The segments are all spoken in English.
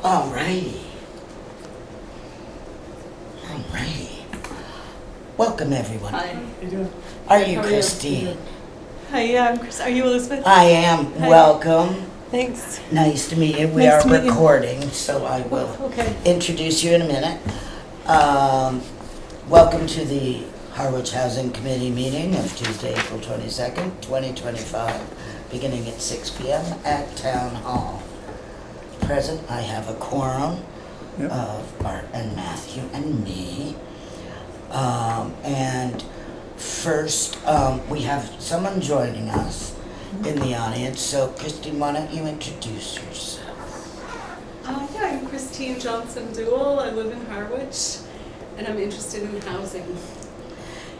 Alrighty. Welcome, everyone. Hi. How you doing? Are you How are you? Christine? Hi, yeah, I'm Chris. Are you Elizabeth? I am. Hi. Welcome. Thanks. Nice to meet you. We Nice are to meet you. recording, so I will Okay. introduce you in a minute. Welcome to the Harwich Housing Committee meeting of Tuesday, April 22nd, 2025, beginning at 6 p.m. at Town Hall. Present, I have a quorum of Art and Matthew and me. And first, we have someone joining us in the audience. So, Christine, why don't you introduce yourself? Yeah, I'm Christine Johnson-Duell. I live in Harwich, and I'm interested in housing.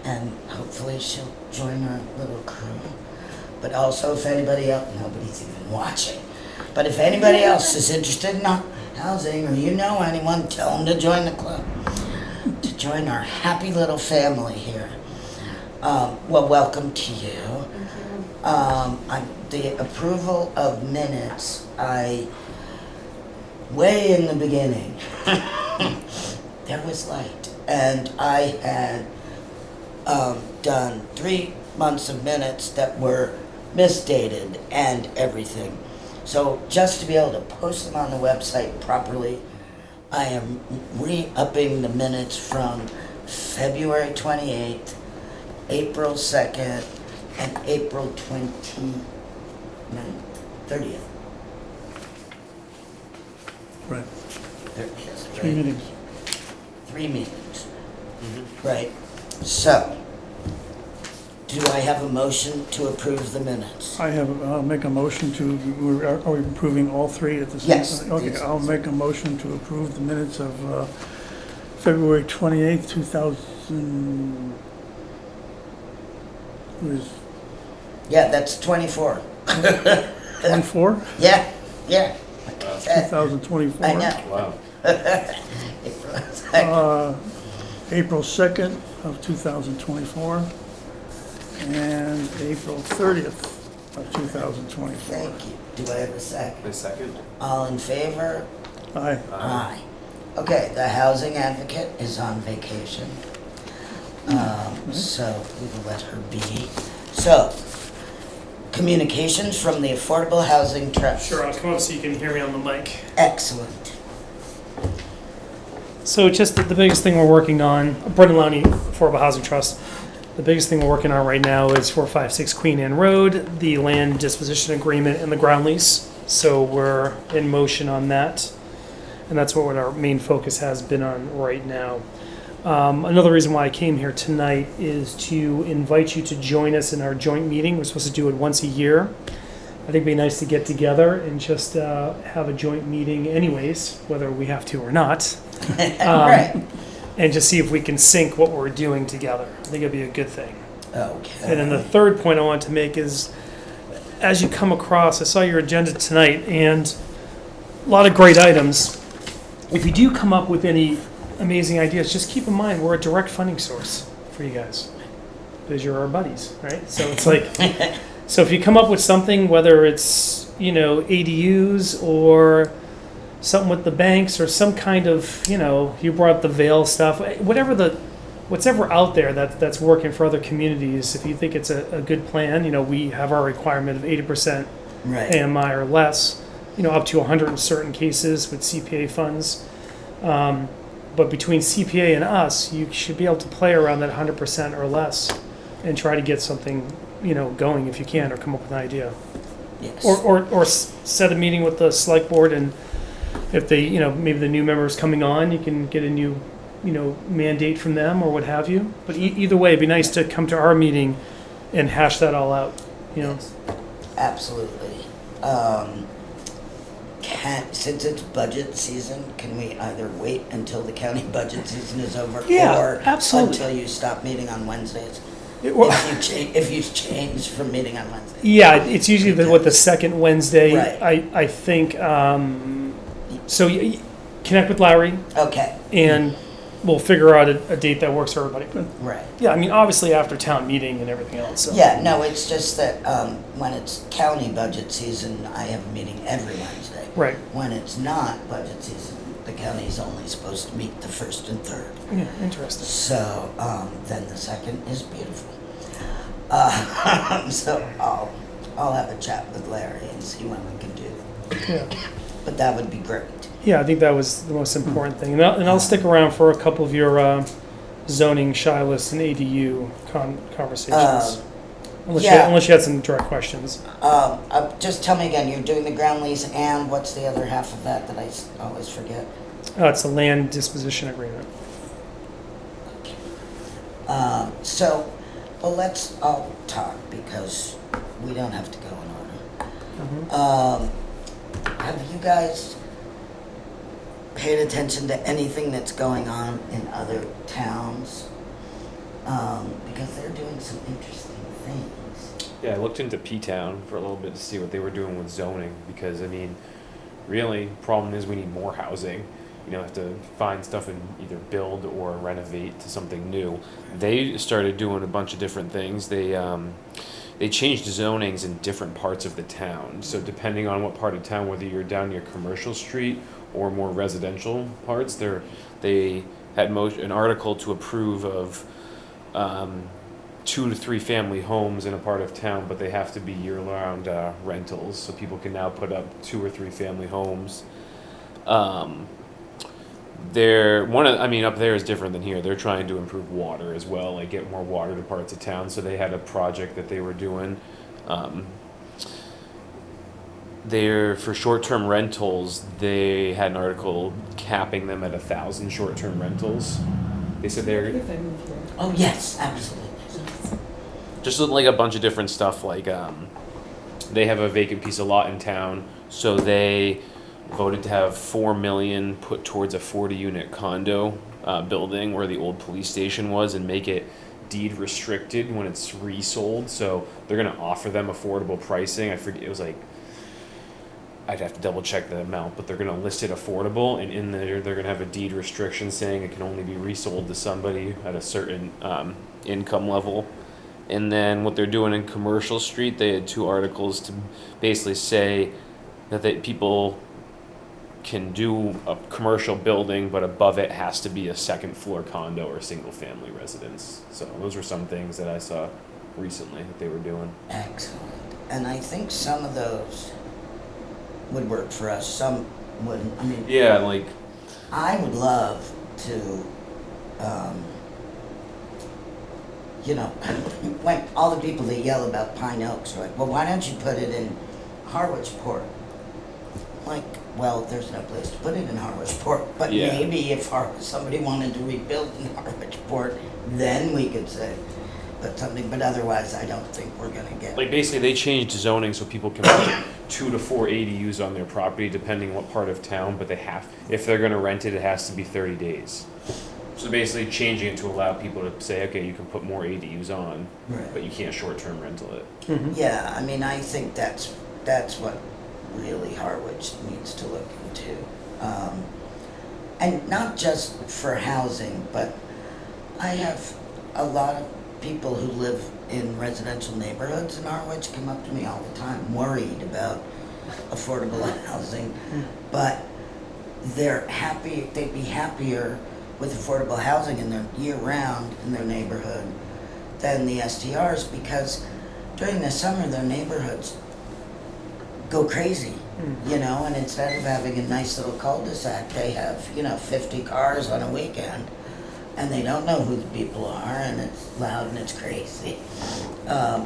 And hopefully she'll join our little crew. But also, if anybody else, nobody's even watching. But if anybody else is interested in housing, or you know anyone, tell them to join the club. To join our happy little family here. Well, welcome to you. Thank you. The approval of minutes, way in the beginning, there was light, and I had done 3 months of minutes that were misdated and everything. So just to be able to post them on the website properly, I am re-upping the minutes from February 28th, April 2nd, and April 30th. Right. There it is, 3 right? meetings. 3 meetings. Right. So, do I have a motion to approve the minutes? I'll make a motion to, are we approving all 3 at the same time? Yes. Okay, I'll make a motion to approve the minutes of February 28th, 2000, Yeah, that's 24. 24? Yeah. Like I said, 2024. I know. Wow. April 2nd of 2024, and April 30th of 2024. Thank you. Do I have a second? A second? All in favor? Aye. Aye. Okay, the housing advocate is on vacation. So we will let her be. So, communications from the Affordable Housing Trust. Sure, I'll come up so you can hear me on the mic. Excellent. So just the biggest thing we're working on, Brendan Lowney, Affordable Housing Trust, the biggest thing we're working on right now is 456 Queen Anne Road, the land disposition agreement and the ground lease. So we're in motion on that. And that's what our main focus has been on right now. Another reason why I came here tonight is to invite you to join us in our joint meeting. We're supposed to do it once a year. I think it'd be nice to get together and just have a joint meeting anyways, whether we have to or not. Right. And just see if we can sync what we're doing together. I think it'd be a good thing. Okay. And then the third point I want to make is, as you come across, I saw your agenda tonight and a lot of great items. If you do come up with any amazing ideas, just keep in mind we're a direct funding source for you guys because you're our buddies, right? So it's like, so if you come up with something, whether it's, ADUs or something with the banks or some kind of, you brought up the Vail stuff, whatever out there that's working for other communities, if you think it's a good plan, we have our requirement of 80% Right. AMI or less, up to 100 in certain cases with CPA funds. But between CPA and us, you should be able to play around that 100% or less and try to get something, going if you can, or come up with an idea. Yes. Or set a meeting with the select board, and if they, maybe the new members coming on, you can get a new, mandate from them or what have you. But either way, it'd be nice to come to our meeting and hash that all out, Yes. Absolutely. Since it's budget season, can we either wait until the county budget season is over, Yeah, or absolutely. until you stop meeting on Wednesdays? Well, If you change from meeting on Wednesday. yeah, it's usually the second Wednesday. Right. I think. So connect with Larry Okay. and we'll figure out a date that works for everybody. But Right. yeah, I mean, obviously after town meeting and everything else. So. Yeah, no, it's just that when it's county budget season, I have a meeting every Wednesday. Right. When it's not budget season, the county's only supposed to meet the first and third. Yeah, interesting. So then the second is beautiful. So I'll have a chat with Larry and see when we can do it. Yeah. But that would be great. Yeah, I think that was the most important thing. And I'll stick around for a couple of your zoning, shy lists, and ADU conversations. Unless you had some direct questions. Just tell me again, you're doing the ground lease and what's the other half of that I always forget? It's a land disposition agreement. Well, let's all talk because we don't have to go in order. Mm-hmm. Have you guys paid attention to anything that's going on in other towns? Because they're doing some interesting things. Yeah, I looked into P-Town for a little bit to see what they were doing with zoning because, I mean, really, problem is we need more housing. You know, have to find stuff and either build or renovate to something new. They started doing a bunch of different things. They changed zonings in different parts of the town. So depending on what part of town, whether you're down near Commercial Street or more residential parts, they had an article to approve of 2 to 3 family homes in a part of town, but they have to be year-round rentals. So people can now put up 2 or 3 family homes. Up there is different than here. They're trying to improve water as well, like get more water to parts of town. So they had a project that they were doing. For short-term rentals, they had an article capping them at 1,000 short-term rentals. They said they're Oh, yes, absolutely. just like a bunch of different stuff. Like they have a vacant piece of lot in town, so they voted to have $4 million put towards a 40-unit condo building where the old police station was, and make it deed restricted when it's resold. So they're going to offer them affordable pricing. I forget, it was like, I'd have to double check the amount, but they're going to list it affordable, and in there they're going to have a deed restriction saying it can only be resold to somebody at a certain income level. And then what they're doing in Commercial Street, they had 2 articles to basically say that people can do a commercial building, but above it has to be a second floor condo or single family residence. So those were some things that I saw recently that they were doing. Excellent. And I think some of those would work for us, some wouldn't. I mean, Yeah, like, I would love to, when all the people that yell about Pine Oaks are like, well, why don't you put it in Harwich Port? Like, well, there's no place to put it in Harwich Port, but Yeah. maybe if somebody wanted to rebuild in Harwich Port, then we could say, put something, but otherwise I don't think we're gonna get. Like basically they changed zoning so people can put 2 to 4 ADUs on their property depending what part of town, but if they're gonna rent it, it has to be 30 days. So basically changing it to allow people to say, okay, you can put more ADUs on, Right. but you can't short-term rental it. Mm-hmm. Yeah, I mean, I think that's what really Harwich needs to look into. And not just for housing, but I have a lot of people who live in residential neighborhoods in Harwich come up to me all the time worried about affordable housing, but they'd be happier with affordable housing in their year-round in their neighborhood than the STRs, because during the summer their neighborhoods go crazy, and instead of having a nice little cul-de-sac, they have, 50 cars on a weekend, and they don't know who the people are, and it's loud and it's crazy.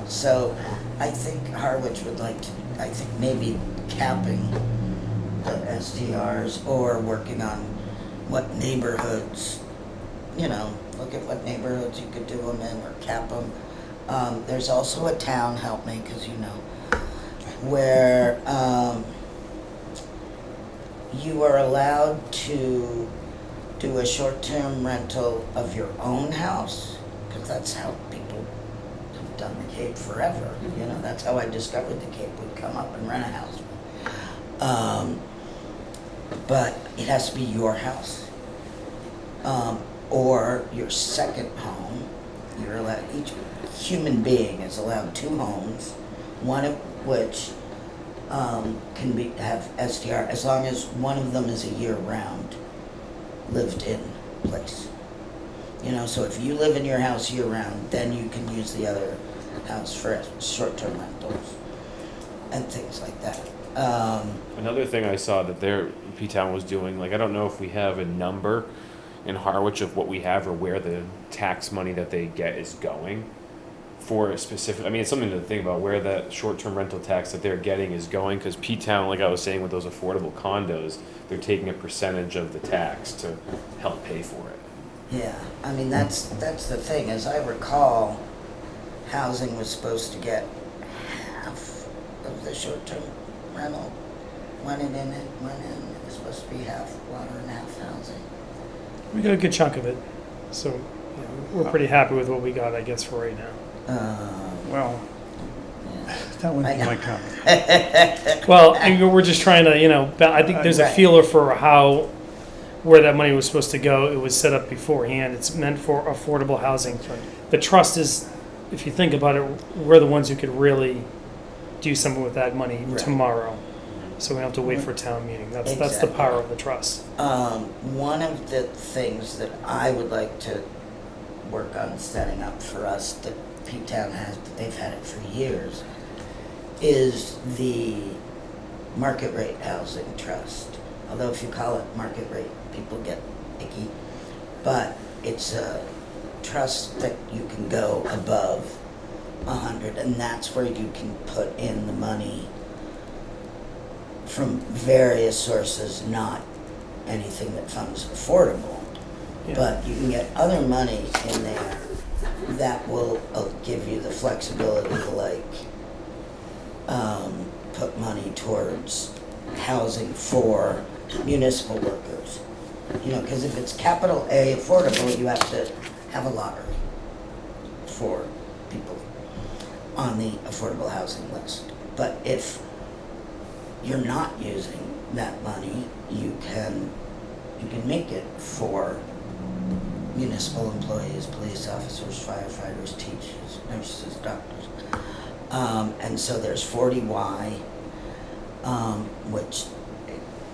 So I think Harwich would like to, maybe capping the STRs or working on what neighborhoods, look at what neighborhoods you could do them in or cap them. There's also a town, help me, because where you are allowed to do a short-term rental of your own house, because that's how people have done the Cape forever. That's how I discovered the Cape. Would come up and rent a house. But it has to be your house. or your second home. You're allowed, each human being is allowed 2 homes, one of which can have STR as long as one of them is a year-round lived-in place. You know, so if you live in your house year-round, then you can use the other house for short-term rentals and things like that. Another thing I saw that P-Town was doing, like, I don't know if we have a number in Harwich of what we have or where the tax money that they get is going for a specific, I mean, it's something to think about where that short-term rental tax that they're getting is going, because P-Town, like I was saying with those affordable condos, they're taking a percentage of the tax to help pay for it. Yeah, I mean, that's the thing. As I recall, housing was supposed to get half of the short-term rental. Went in, it was supposed to be half water and half housing. We got a good chunk of it, so we're pretty happy with what we got, I guess, for right now. Well, Yeah. that wouldn't I be know. my comment. Well, I mean, we're just trying to, I think there's a Right. feeler for where that money was supposed to go. It was set up beforehand. It's meant for affordable housing. The trust is, if you think about it, we're the ones who could really do something with that money Right. tomorrow. So we don't have to wait for a town meeting. That's the Exactly. power of the trust. One of the things that I would like to work on setting up for us that P-Town has, but they've had it for years, is the market rate housing trust. Although if you call it market rate, people get icky. But it's a trust that you can go above 100, and that's where you can put in the money from various sources, not anything that funds affordable. Yeah. But you can get other money in there that will give you the flexibility to put money towards housing for municipal workers. You know, because if it's capital A affordable, you have to have a lottery for people on the affordable housing list. But if you're not using that money, you can make it for municipal employees, police officers, firefighters, teachers, nurses, doctors. And so there's 40Y,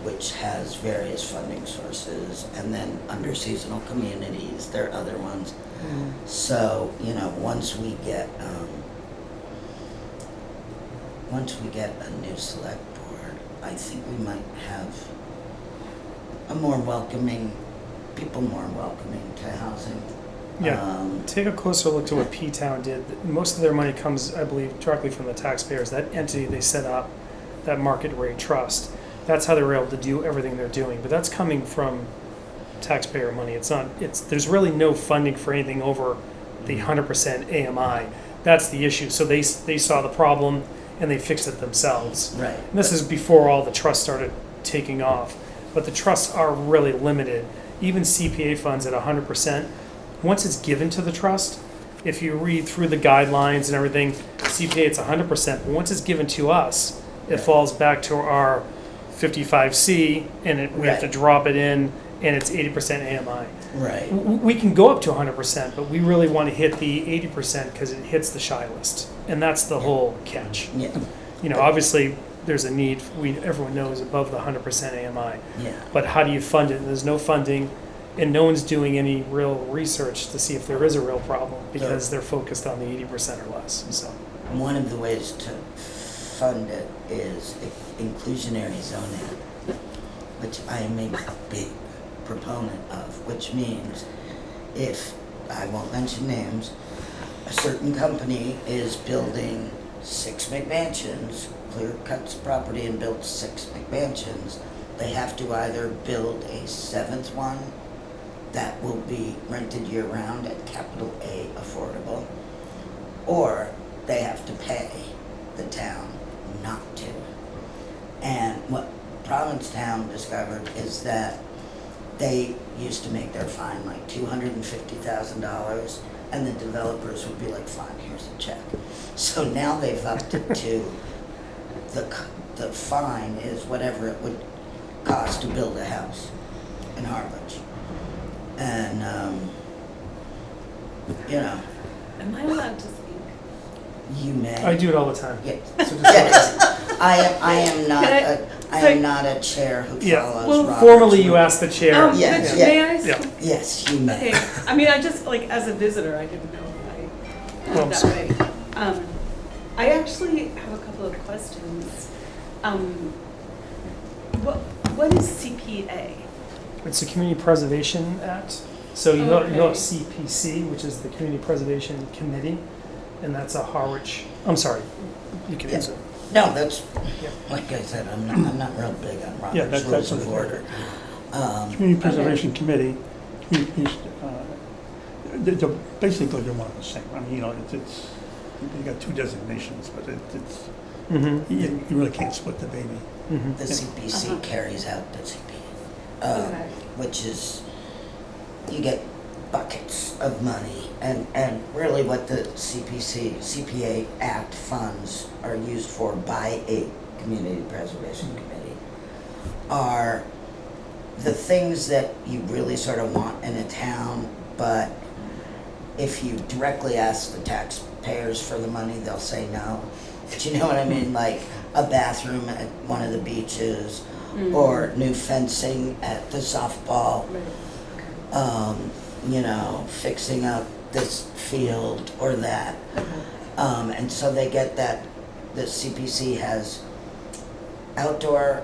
which has various funding sources, and then under seasonal communities, there are other ones. So, once we get a new select board, I think we might have people more welcoming to housing. Yeah. Take a closer look to what P-Town did. Most of their money comes, I believe, directly from the taxpayers. That entity they set up, that market rate trust, that's how they were able to do everything they're doing. But that's coming from taxpayer money. There's really no funding for anything over the 100% AMI. That's the issue. So they saw the problem and they fixed it themselves. Right. And this is before all the trusts started taking off. But the trusts are really limited. Even CPA funds at 100%, once it's given to the trust, if you read through the guidelines and everything, CPA it's 100%. But once it's given to us, it falls back to our 55C, and we have to Right. drop it in, and it's 80% AMI. Right. We can go up to 100%, but we really want to hit the 80% because it hits the shy list, and that's the whole catch. Yeah. Obviously, there's a need. Everyone knows above the 100% AMI, Yeah. but how do you fund it? And there's no funding, and no one's doing any real research to see if there is a real problem because they're focused on the 80% or less. So One of the ways to fund it is inclusionary zoning, which I am a big proponent of, which means if, I won't mention names, a certain company is building 6 McMansions, clear cuts property and builds 6 McMansions, they have to either build a 7th one that will be rented year-round at capital A affordable, or they have to pay the town not to. And what Provincetown discovered is that they used to make their fine like $250,000, and the developers would be like, fine, here's a check. So now they've upped it to the fine is whatever it would cost to build a house in Harwich. And, you know, Am I allowed to speak? you may. I do it all the time. Yeah. So just Yes. I am not Can I- a, I am not a chair who Yeah. follows Well, Robert's formally, you rules. ask the chair. Yes, but yeah. may I? Yeah. Yes, you may. Okay, I mean, I just, like, as a visitor, I didn't know if Well, I, that way. I actually have a couple of questions. What is CPA? It's the Community Preservation Act. So you have Okay. CPC, which is the Community Preservation Committee, and that's a Harwich, I'm sorry, you can Yeah. answer. No, that's, Yeah. like I said, I'm not real big on Yeah, Robert's that's Rules of what it Order. Community Preservation Committee, they're basically they're one and the same. I mean, you know, it's you got two designations, but it's Mm-hmm. you really can't split the baby. Mm-hmm. The CPC Uh-huh. carries out the CP, Okay. which is, you get buckets of money, and really what the CPA Act funds are used for by a Community Preservation Committee are the things that you really sort of want in a town, but if you directly ask the taxpayers for the money, they'll say no. Do you know what I mean? Like a bathroom at one of the beaches, or new fencing at the softball, Right, okay. you know, fixing up this field or that. Okay. And so they get that, the CPC has outdoor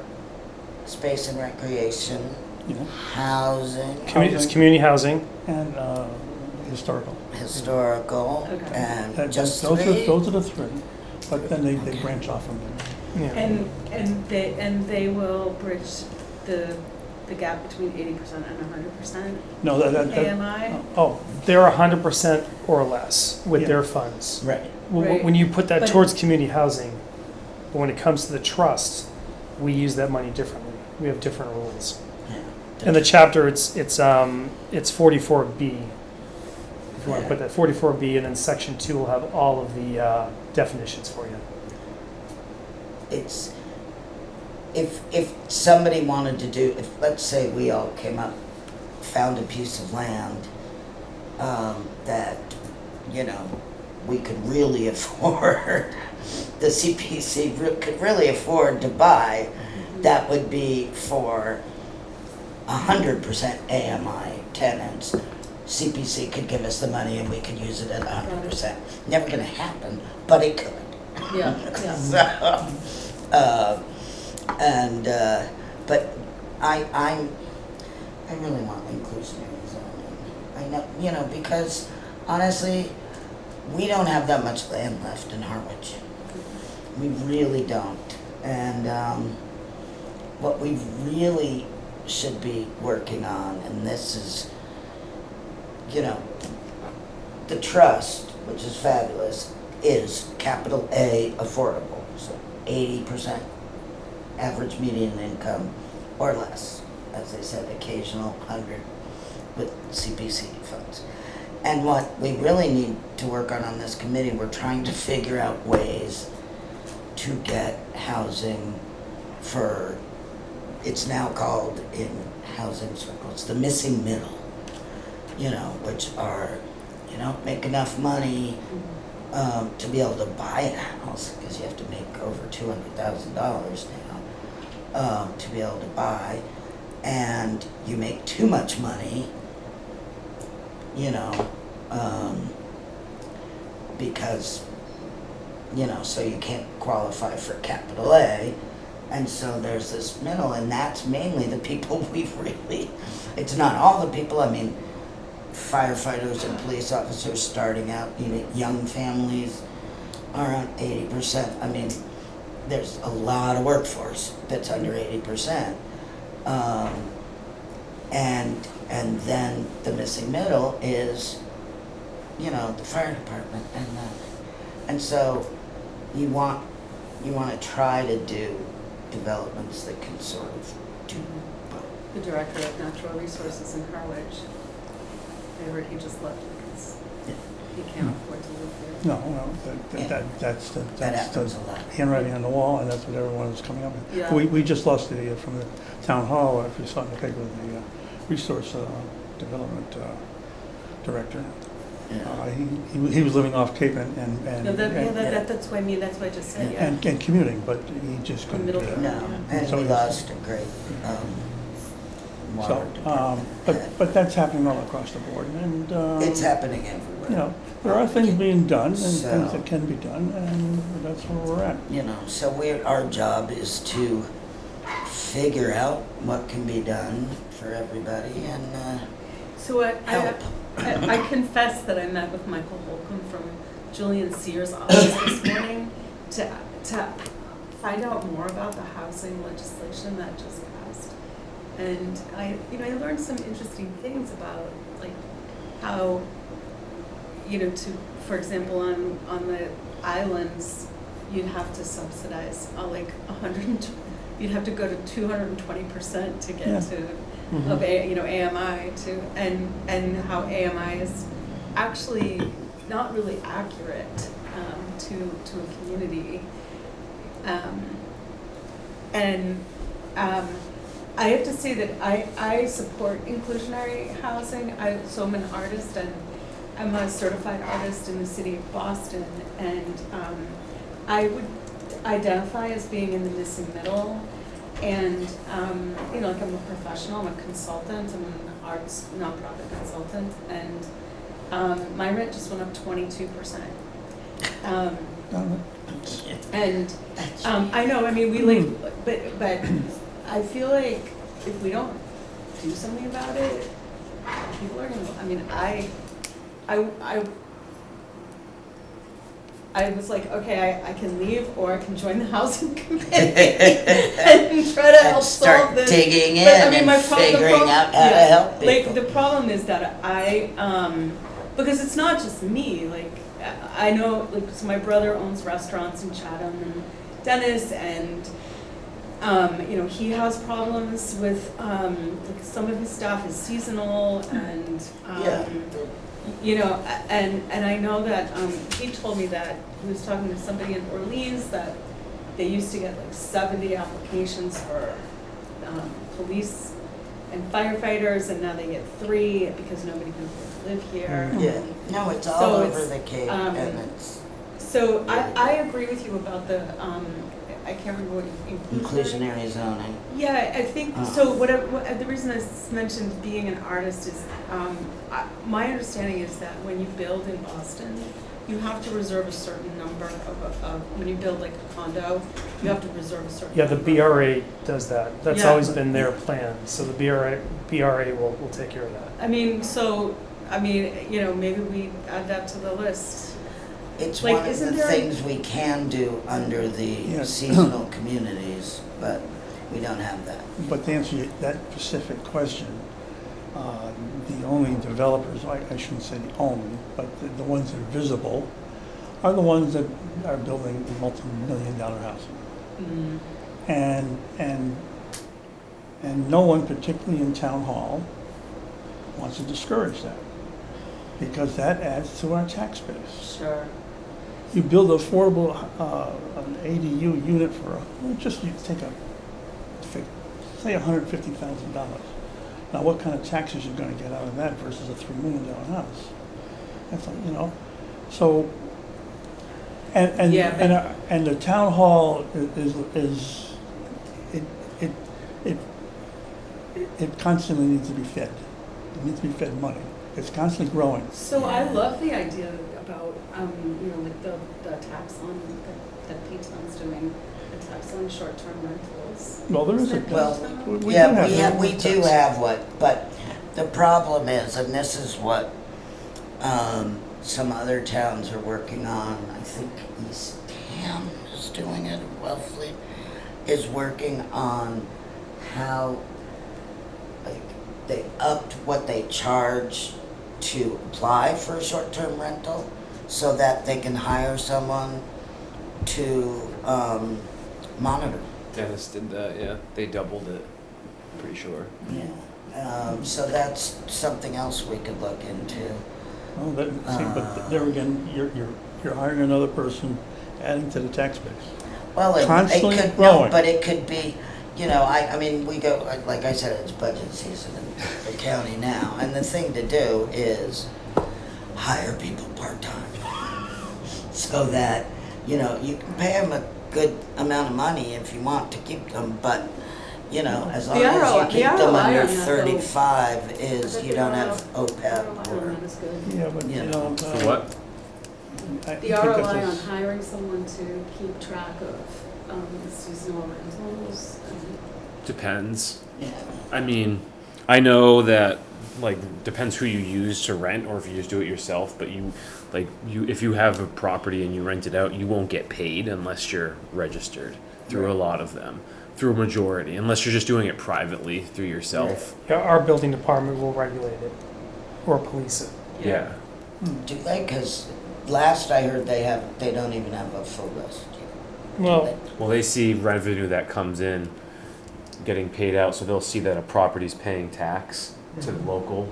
space and recreation, You know, housing, It's community housing. and historical. historical, Okay. and just those three. are the three. But then they branch off from there. Yeah. And they will bridge the gap between 80% and 100% No, that AMI? oh, They're 100% or less with Yeah. their funds. Right. Right. When you put that But- towards community housing, but when it comes to the trust, we use that money differently. We have different rules. Yeah. In the chapter, it's 44B. If you want to put that 44B, and then section 2 will have all of the definitions for you. It's, if somebody wanted to do, if, let's say we all came up, found a piece of land, that, you know, we could really afford, the CPC could really afford to buy, that would be for 100% AMI tenants. CPC could give us the money and we could use it at 100%. Never gonna happen, but it could. Yeah, yeah. So, but I really want inclusionary zoning. I know, you know, because honestly, we don't have that much land left in Harwich. We really don't. And what we really should be working on, and this is, you know, the trust, which is fabulous, is capital A affordable. So 80% average median income or less. As I said, occasional 100 with CPC funds. And what we really need to work on this committee, we're trying to figure out ways to get housing for, it's now called in housing circles, the missing middle, you know, which are, you don't make enough money to be able to buy a house, because you have to make over $200,000 now to be able to buy, and you make too much money, you know, because, you know, so you can't qualify for capital A, and so there's this middle, and that's mainly the people we really, it's not all the people, I mean, firefighters and police officers starting out, you know, young families are around 80%. I mean, there's a lot of workforce that's under 80%. And then the missing middle is, you know, the fire department and so you want to try to do developments that can sort of do both. The Director of Natural Resources in Harwich, I heard he just left because he can't afford to live there. no, that's That happens a the lot. handwriting on the wall, and that's what everyone is coming up with. Yeah. We just lost from the town hall, if you saw in the paper, the resource development director. Yeah. He was living off Cape and No, that's what I mean, that's what I just said, yeah. and commuting, but he just couldn't do Middleborough. that. No, and So we he's- lost a great water So, department. but that's happening all across the board, and It's happening everywhere. you know, there are things being done and So- things that can be done, and that's where we're at. You know, so our job is to figure out what can be done for everybody and So help. I confess that I met with Michael Holcomb from Julian Sears' office this morning to find out more about the housing legislation that just passed. And I learned some interesting things about like how, for example, on the islands, you'd have to subsidize like 100. You'd have to go to 220% to get Yeah. to Mhm. of AMI to and how AMI is actually not really accurate to a community. I have to say that I support inclusionary housing. So I'm an artist and I'm a certified artist in the city of Boston, and I would identify as being in the missing middle. And, like I'm a professional, I'm a consultant, I'm an arts nonprofit consultant, and my rent just went up 22%. And I know, I mean, we live, but I feel like if we don't do something about it, people are gonna, I mean, I was like, okay, I can leave or I can join the housing committee and try to help solve Start this. digging in But, I mean, and figuring out how to help Like, people. the problem is that because it's not just me, like, I know, like, so my brother owns restaurants in Chatham, and Dennis, and, he has problems with, like, some of his staff is seasonal, and, Yeah. and I know that, he told me that he was talking to somebody in Orleans that they used to get like 70 applications for police and firefighters, and now they get 3 because nobody can afford to live here. Yeah, no, it's all So over it's, the Cape and it's So I agree with you about the, I can't remember what you inclusionary zoning. Yeah, I think, so what the reason I mentioned being an artist is, my understanding is that when you build in Boston, you have to reserve a certain number of when you build like a condo, you have to reserve a certain Yeah, the number. BRA does that. That's Yeah. always been their plan. So the BRA will take care of that. Maybe we add that to the list. It's Like, one of isn't the there a- things we can do under the Yeah. seasonal communities, but we don't have that. But to answer that specific question, the only developers, I shouldn't say the only, but the ones that are visible are the ones that are building multi-million-dollar houses. Mm. And no one, particularly in town hall, wants to discourage that, because that adds to our tax base. Sure. You build affordable, an ADU unit for, you take say $150,000. Now, what kind of taxes you're gonna get out of that versus a $3 million house? That's like, so, and Yeah, but- and the town hall it constantly needs to be fed. It needs to be fed money. It's constantly growing. So I love the idea about, like the tax on, that P-Town's doing, the tax on short-term rentals. Well, there is a. Isn't it Well, P-Town? we do have what, but the problem is, and this is what some other towns are working on, I think Eastham is doing it, Wellfleet is working on how, like, they upped what they charge to apply for a short-term rental so that they can hire someone to monitor. Dennis did that, yeah. They doubled it, pretty sure. Yeah. So that's something else we could look into. Well, but there again, you're hiring another person, adding to the tax base. Well, it Constantly could, growing. no, but it could be, you know, I mean, we go, like I said, it's budget season in the county now, and the thing to do is hire people part-time. So that, you know, you can pay them a good amount of money if you want to keep them, but, you know, as long The as you ROI keep them on under that, though, 35 is you don't have ROI OPEB on or, that is good. Yeah, but, You you know, know. For what? I The think that's ROI a- on hiring someone to keep track of seasonal rentals and Depends. yeah. I mean, I know that like depends who you use to rent or if you just do it yourself, but if you have a property and you rent it out, you won't get paid unless you're registered through a lot of them, through a majority, unless you're just doing it privately through yourself. Yeah, our building department will regulate it or police it. Yeah. Do they? Because last I heard they don't even have a full list. Do Well, they? Well, they see revenue that comes in getting paid out, so they'll see that a property's paying tax to the local,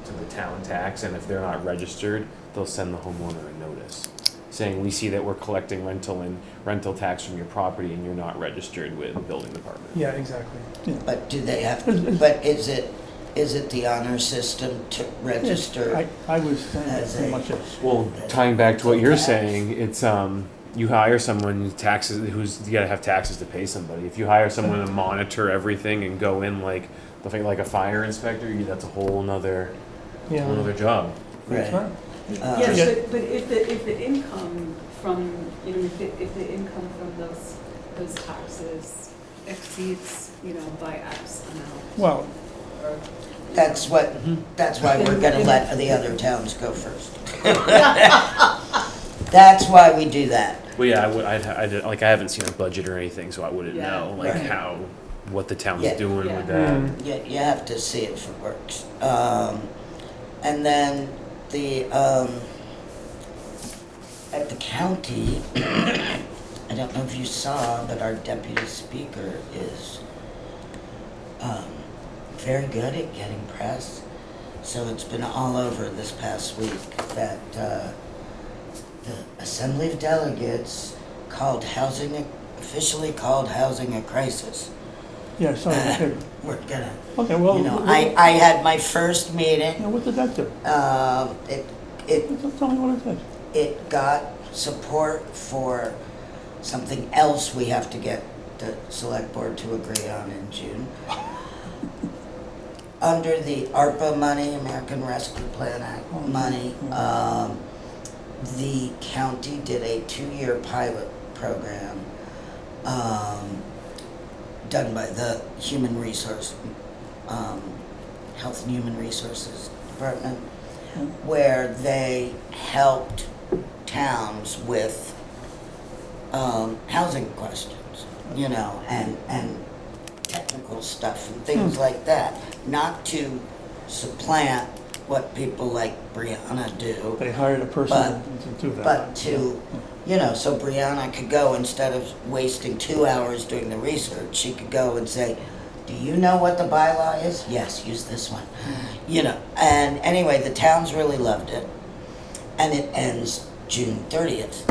to the town tax, and if they're not registered, they'll send the homeowner a notice saying, we see that we're collecting rental tax from your property and you're not registered with the building department. yeah, exactly. But do they have, but is it the honor system to register? I was saying that as pretty a- much it. Well, tying back to what you're saying, it's you hire someone you gotta have taxes to pay somebody. If you hire someone to monitor everything and go in like a fire inspector, that's a whole nother Yeah. job. Right. Right. Yes, Yeah. but if the income from, you know, if the income from those taxes exceeds, you know, by X amount. Well, or- That's why we're gonna let the other towns go first. That's why we do that. Well, yeah, I haven't seen a budget or anything, so I wouldn't Yeah. know like Right. what the town's Yeah. doing Yeah. with that. You have to see if it works. And then at the county, I don't know if you saw, but our deputy speaker is very good at getting press. So it's been all over this past week that the Assembly of Delegates officially called housing a crisis. yeah, so, okay, We're gonna, okay, well, you know, I had my first yeah, meeting. what did that do? It Tell me what it did. it got support for something else we have to get the select board to agree on in June. Under the ARPA money, American Rescue Plan Act money, the county did a 2-year pilot program done by the Health and Human Resources Department, where they helped towns with housing questions, you know, and technical stuff and things like that, not to supplant what people like Brianna do, They hired a person to do that. but to, you know, so Brianna could go, instead of wasting 2 hours doing the research, she could go and say, do you know what the bylaw is? Yes, use this one. You know, and anyway, the towns really loved it. And it ends June 30th.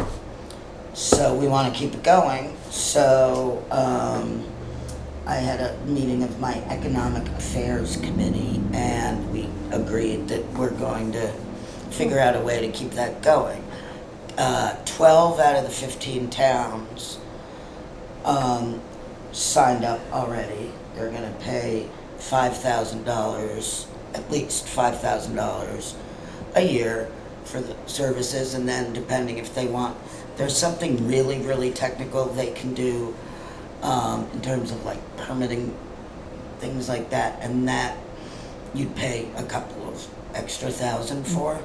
So we want to keep it going. So I had a meeting of my Economic Affairs Committee, and we agreed that we're going to figure out a way to keep that going. 12 out of the 15 towns signed up already. They're going to pay $5,000, at least $5,000 a year for the services, and then depending if they want, there's something really, really technical they can do in terms of like permitting, things like that, and that you'd pay a couple of extra thousand for.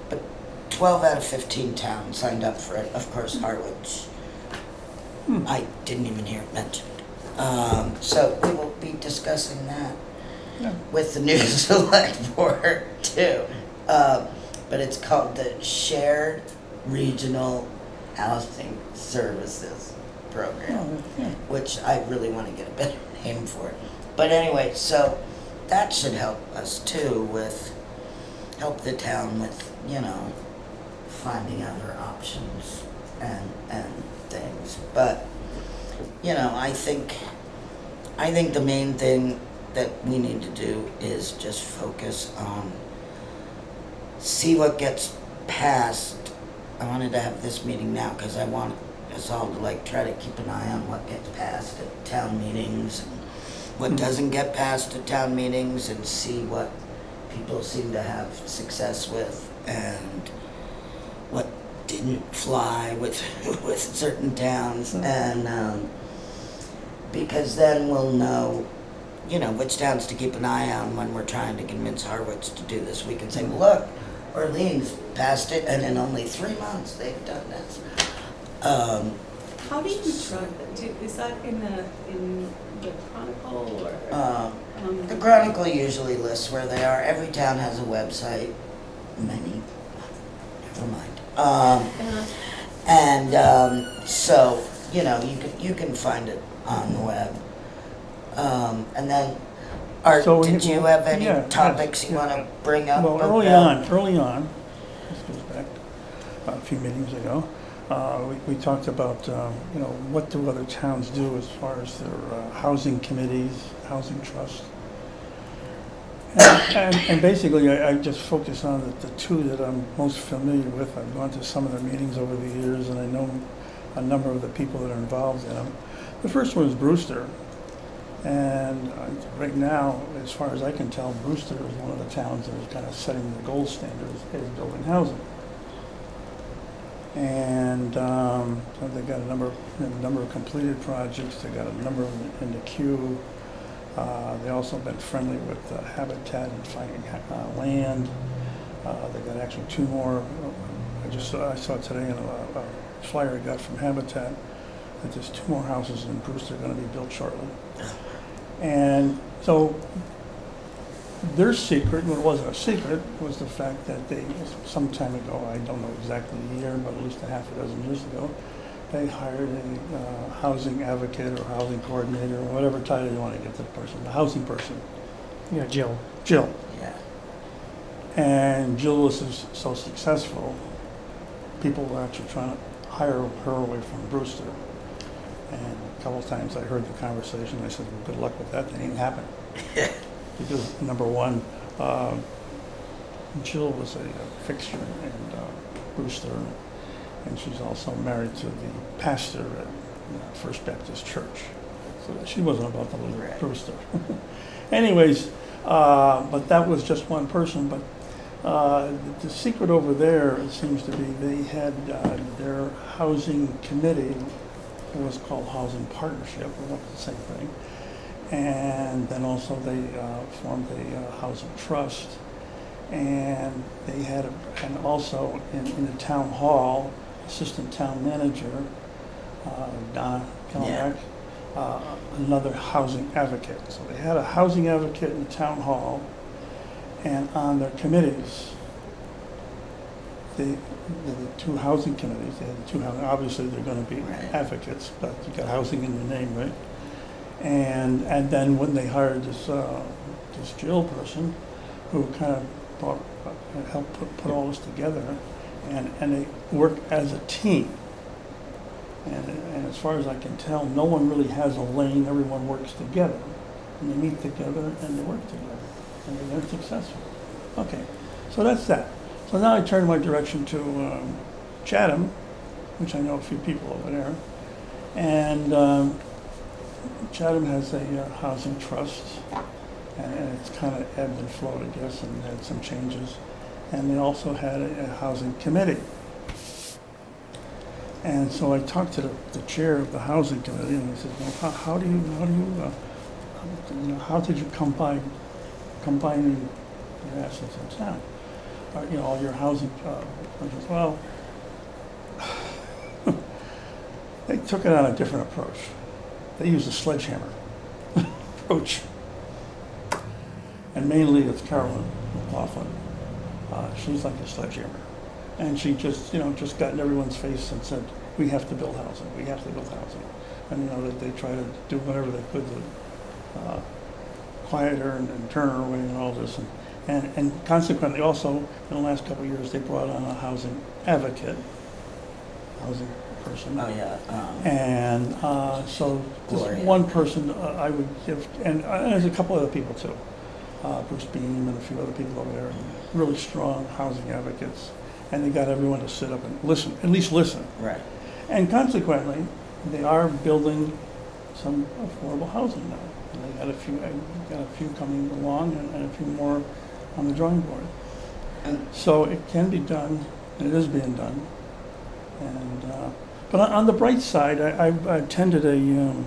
But 12 out of 15 towns signed up for it. Of course, Harwich, I didn't even hear it mentioned. So we will be discussing that with the new select board too. But it's called the Shared Regional Housing Services Program, which I really want to get a better name for it. But anyway, so that should help us too help the town with, you know, finding other options and things. But, you know, I think I think the main thing that we need to do is just focus on, see what gets passed. I wanted to have this meeting now because I want us all to like try to keep an eye on what gets passed at town meetings and what doesn't get passed at town meetings, and see what people seem to have success with and what didn't fly with with certain towns, and because then we'll know, you know, which towns to keep an eye on when we're trying to convince Harwich to do this. We can say, well, look, Orleans passed it, and in only 3 months they've done this. How do you track that? Is that in the Chronicle or? The Chronicle usually lists where they are. Every town has a website. Many. Never mind. So, you know, you can find it on the web. And then, Art, So did you have any yeah, topics yes, you yeah. want to bring up? Well, early on, this goes back a few meetings ago, we talked about, you know, what do other towns do as far as their housing committees, housing trusts. And basically, I just focus on the two that I'm most familiar with. I've gone to some of their meetings over the years, and I know a number of the people that are involved in them. The first one is Brewster. And right now, as far as I can tell, Brewster is one of the towns that is kind of setting the gold standards as building housing. And so they've got a number of completed projects. They got a number in the queue. They also been friendly with Habitat and finding land. They got actually 2 more. I saw today in a flyer I got from Habitat that there's 2 more houses in Brewster going to be built shortly. And so their secret, well, it wasn't a secret, was the fact that they, some time ago, I don't know exactly the year, but at least a half a dozen years ago, they hired a housing advocate or housing coordinator, or whatever title you want to give the person, the housing person. Yeah, Jill. Jill. Yeah. And Jill was so successful, people were actually trying to hire her away from Brewster. And a couple of times I heard the conversation, I said, well, good luck with that, that ain't happening. Because number one, Jill was a fixture in Brewster, and she's also married to the pastor at First Baptist Church. So she wasn't about to leave Brewster. Anyways, but that was just one person. But the secret over there, it seems to be, they had their housing committee. It was called Housing Partnership, or the same thing. And then also they formed a housing trust. And they had, and also in the town hall, assistant town manager, Don Kelleback, another housing advocate. So they had a housing advocate in the town hall, and on their committees, the 2 housing committees, they had the 2 housing, obviously they're going to be advocates, but you got housing in your name, right? And then when they hired this Jill person, who kind of helped put all this together, and they work as a team. And as far as I can tell, no one really has a lane, everyone works together. And they meet together and they work together, and they're successful. Okay, so that's that. So now I turn my direction to Chatham, which I know a few people over there. And Chatham has a housing trust, and it's kind of ebbed and flowed, I guess, and had some changes. And they also had a housing committee. And so I talked to the chair of the housing committee, and he said, well, how did you combining your assets in town? All your housing, I said, well, they took it on a different approach. They used a sledgehammer approach. And mainly it's Carolyn McLaughlin. She's like a sledgehammer. And she just got in everyone's face and said, we have to build housing, we have to build housing. And that they try to do whatever they could to quiet her and turn her away and all this. And consequently also, in the last couple of years, they brought on a housing advocate, housing Oh, yeah. And so this Gloria. one person I would give, and there's a couple other people too. Bruce Beam and a few other people over there, really strong housing advocates. And they got everyone to sit up and listen, at least listen. Right. And consequently, they are building some affordable housing now. And they got a few coming along and a few more on the drawing board. And So it can be done, and it is being done. And but on the bright side, I attended a I'll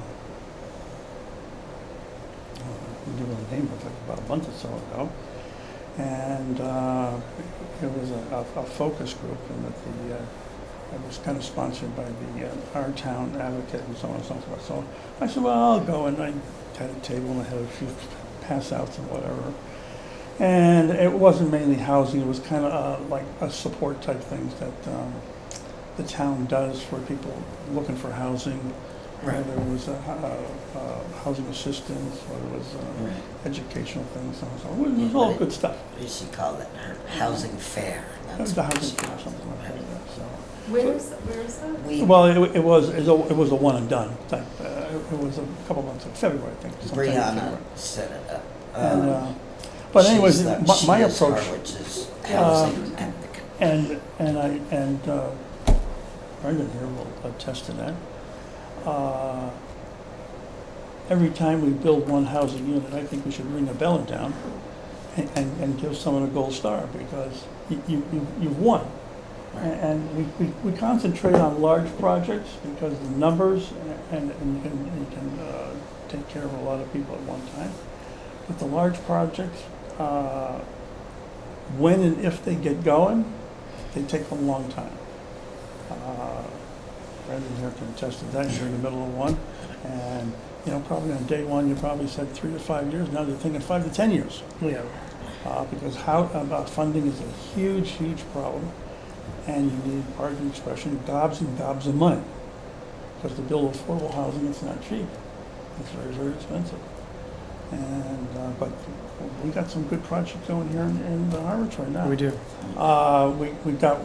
give it a name, it was like about a month or so ago, and it was a focus group, and that it was kind of sponsored by our town advocate and so on and so forth. So I said, well, I'll go, and I had a table and I had a few pass outs and whatever. And it wasn't mainly housing, it was kind of like a support type things that the town does for people looking for housing. Right. Whether it was housing assistance, whether it was Right. educational things, so on and so on. It was all good stuff. we should call it housing fair. It That's was the what we housing should fair or call something like it. that, so. Where is that? We, Well, it was a one and done type. It was a couple months in February, I think. sometime in Brianna February. set it up. And, but anyways, she's my she is approach, Harwich's housing advocate. and Brendan here will attest to that. Every time we build one housing unit, I think we should ring a bell in town and give someone a gold star, because you've won. And we concentrate on large projects because the numbers, and you can take care of a lot of people at one time. But the large projects, when and if they get going, they take a long time. Brendan here can attest to that. You're in the middle of one, and probably on day one you probably said 3 to 5 years. Now they're thinking 5 to 10 years, Yeah. because funding is a huge problem, and you need, pardon the expression, gobs and gobs of money, because to build affordable housing, it's not cheap. It's very, very expensive. And but we got some good projects going here in the Harwich right now. We do. We got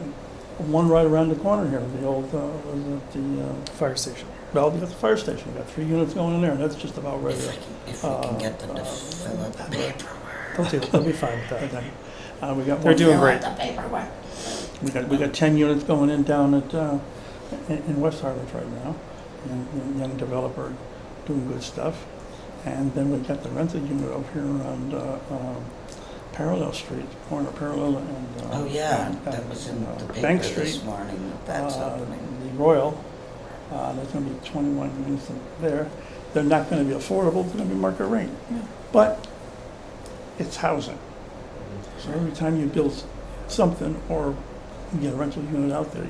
one right around the corner here. The old was it the Fire station. well, we got the fire station. We got 3 units going in there, and that's just about ready. If we can get them to fill out the paperwork. They'll be fine with that. Okay. We got They're one, doing Fill great. out the paperwork. we got 10 units going in down at in West Harwich right now. Young developer doing good stuff. And then we got the rental unit over here around Parallel Street, corner Parallel and Oh, yeah, and, that was in the paper Bank this Street. morning, that's opening. The Royal. There's going to be 21 units there. They're not going to be affordable. They're going to be market rate. But it's housing. So every time you build something or you get a rental unit out there,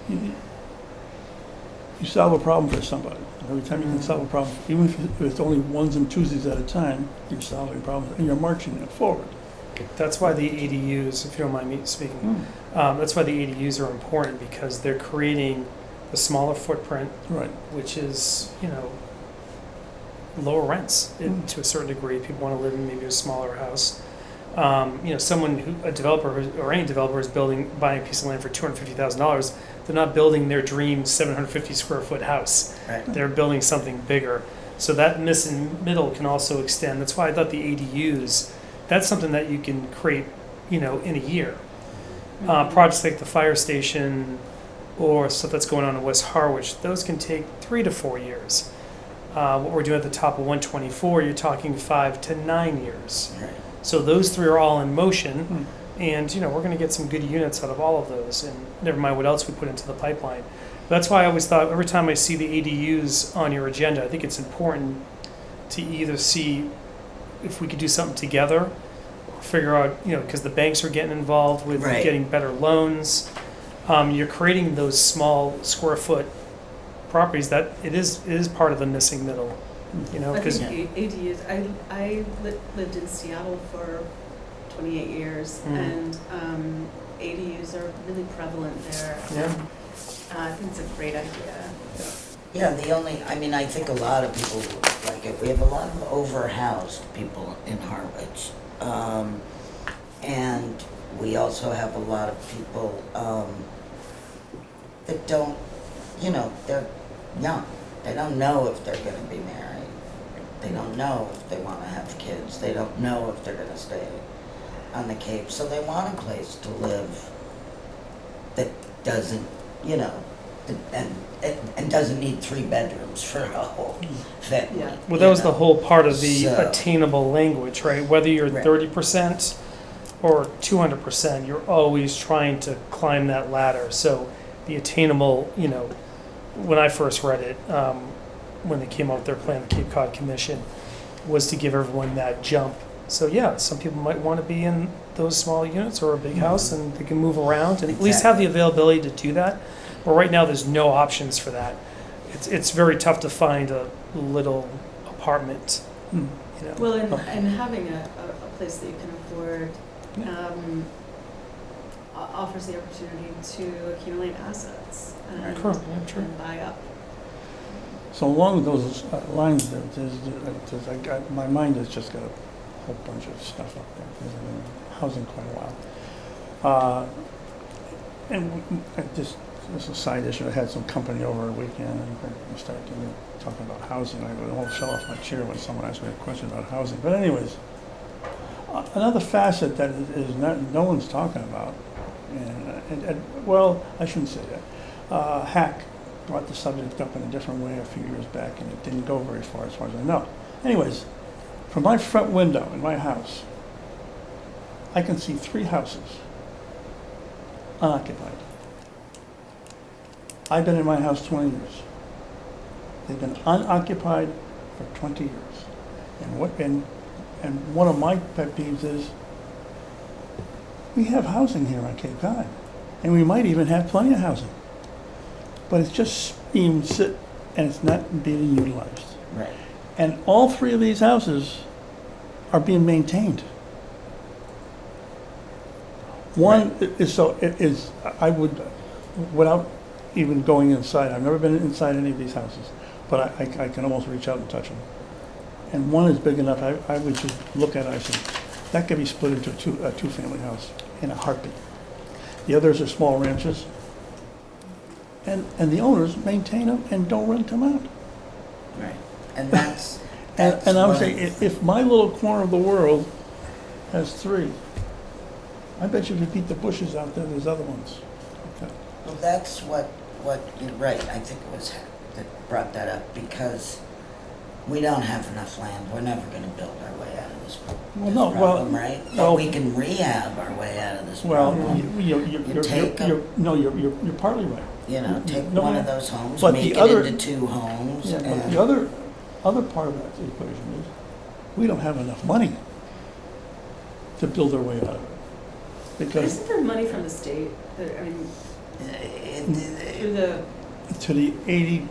you solve a problem for somebody. Every time you can solve a problem, even if it's only ones and twosies at a time, you're solving problems and you're marching it forward. That's why the ADUs, if you don't mind me speaking, that's why the ADUs are important, because they're creating a smaller footprint, Right. which is, lower rents to a certain degree. People want to live in maybe a smaller house. A developer or any developer is buying a piece of land for $250,000. They're not building their dream 750 square foot house. Right. They're building something bigger. So that middle can also extend. That's why I thought the ADUs, that's something that you can create, in a year. Projects like the fire station or stuff that's going on in West Harwich, those can take 3 to 4 years. What we're doing at the top of 124, you're talking 5 to 9 years. Right. So those 3 are all in motion, and we're going to get some good units out of all of those, and never mind what else we put into the pipeline. That's why I always thought every time I see the ADUs on your agenda, I think it's important to either see if we could do something together, or figure out, because the banks are getting involved with Right. getting better loans. You're creating those small square foot properties that it is part of the missing middle, I because think ADUs, I lived in Seattle for 28 years, and ADUs are really prevalent there. Yeah. I think it's a great idea. Yeah, I think a lot of people like it. We have a lot of overhoused people in Harwich. And we also have a lot of people that don't you know, they're young. They don't know if they're gonna be married. They don't know if they wanna have kids. They don't know if they're gonna stay on the Cape. So they want a place to live that doesn't, you know, and doesn't need 3 bedrooms for a whole family. Yeah. Well, that was the whole part of the So- attainable language, right? Whether you're Right. 30% or 200%, you're always trying to climb that ladder. So the attainable, you know, when I first read it, when they came out with their plan, the Cape Cod Commission, was to give everyone that jump. So yeah, some people might want to be in those small units or a big house, and they can move around and at least have the availability to do that. But right now, there's no options for that. It's very tough to find a little apartment, Hmm. you know. Well, and having a place that you can afford offers the opportunity to accumulate assets and, True, yeah, true. and buy up. So along those lines, my mind has just got a whole bunch of stuff up there, because I've been housing quite a while. This is a side issue. I had some company over a weekend, and we started talking about housing. I almost fell off my chair when someone asked me a question about housing. But anyways, another facet that is no one's talking about, and well, I shouldn't say that. Hack brought the subject up in a different way a few years back, and it didn't go very far as I know. Anyways, from my front window in my house, I can see 3 houses unoccupied. I've been in my house 20 years. They've been unoccupied for 20 years. And one of my pet peeves is we have housing here on Cape Cod, and we might even have plenty of housing. But it's just being sit and it's not being utilized. Right. And all 3 of these houses are being maintained. One is I would, without even going inside, I've never been inside any of these houses, but I can almost reach out and touch them. And one is big enough, I would just look at it, I said, that could be split into a two-family house in a heartbeat. The others are small ranches, and the owners maintain them and don't rent them out. Right. And that's And I would one say, of the- if my little corner of the world has 3, I bet you if you beat the bushes out there, there's other ones. Okay. Well, that's what you're right. I think it was Hack that brought that up, because we don't have enough land. We're never going to build our way out of this problem, right? But well- we can rehab our way out of this Well, problem. you're partly right. You know, take No, one no. of those homes, But make the it other- into 2 homes, Yeah, but and the other part of that equation is, we don't have enough money to build our way out of it. But Because isn't there money from the state? I mean, through the, to the 80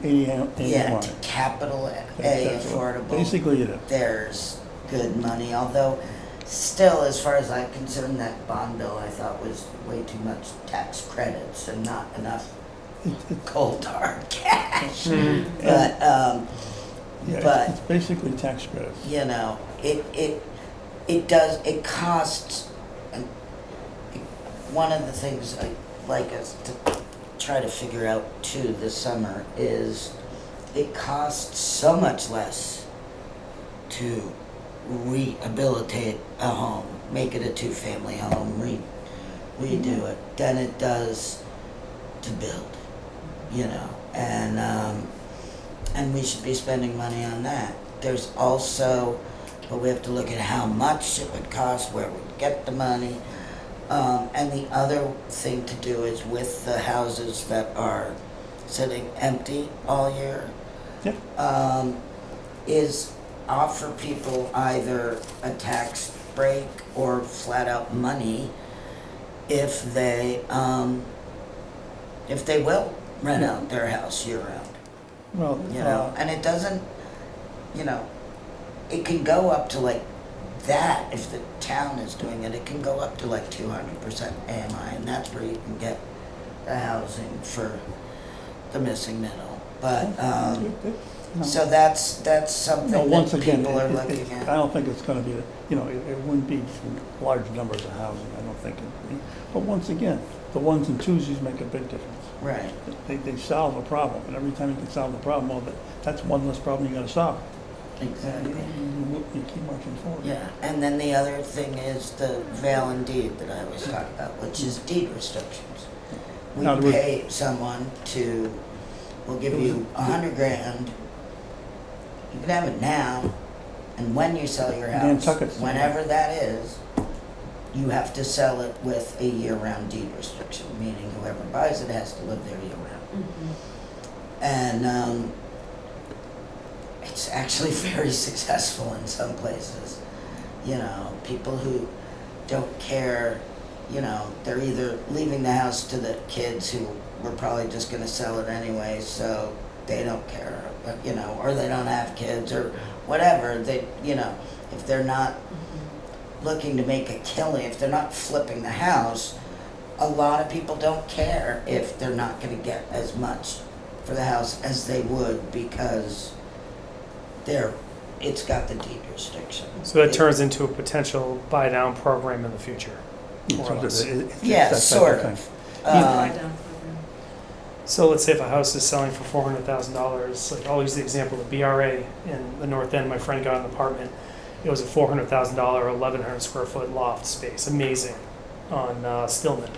yeah, mark. to capital A That's what- affordable. Basically it is. There's good money, although still, as far as I'm concerned, that bond bill I thought was way too much tax credits and not enough cold hard cash. Mm. But, Yeah, but- it's basically tax credits. you know, it costs, and one of the things I'd like us to try to figure out too this summer is it costs so much less to rehabilitate a home, make it a 2-family home, redo it, than it does to build, you know, and we should be spending money on that. There's also, but we have to look at how much it would cost, where we'd get the money. And the other thing to do is with the houses that are sitting empty all year, is offer people either a tax break or flat out money if they will rent out their house year round. Well, You know, and it doesn't, you know, it can go up to like that, if the town is doing it, it can go up to like 200% AMI, and that's where you can get the housing for the missing middle. But, So that's No, something once that again, people are I looking don't at. think it's gonna be, it wouldn't be for large numbers of housing, I don't think it'd be. But once again, the ones and twosies make a big difference. Right. They solve a problem, and every time you can solve the problem, well, that's one less problem you gotta solve. Exactly. You keep marching forward. Yeah, and then the other thing is the veil and deed that I was talking about, which is deed restrictions. We Now, there was- pay someone to, we'll give you $100,000. You can have it now, and when you sell your house, Nantucket's- whenever that is, you have to sell it with a year-round deed restriction, meaning whoever buys it has to live there year-round. And it's actually very successful in some places. People who don't care, they're either leaving the house to the kids who were probably just gonna sell it anyway, so they don't care, or they don't have kids or whatever. If they're not looking to make a killing, if they're not flipping the house, a lot of people don't care if they're not gonna get as much for the house as they would because it's got the deed restriction. So that turns into a potential buy-down program in the future. more or less. Yeah, That type sort thing. of. Buy down program. So let's say if a house is selling for $400,000, like I'll use the example of BRA in the North End, my friend got an apartment. It was a $400,000, 1,100 square foot loft space, amazing, on Stillman.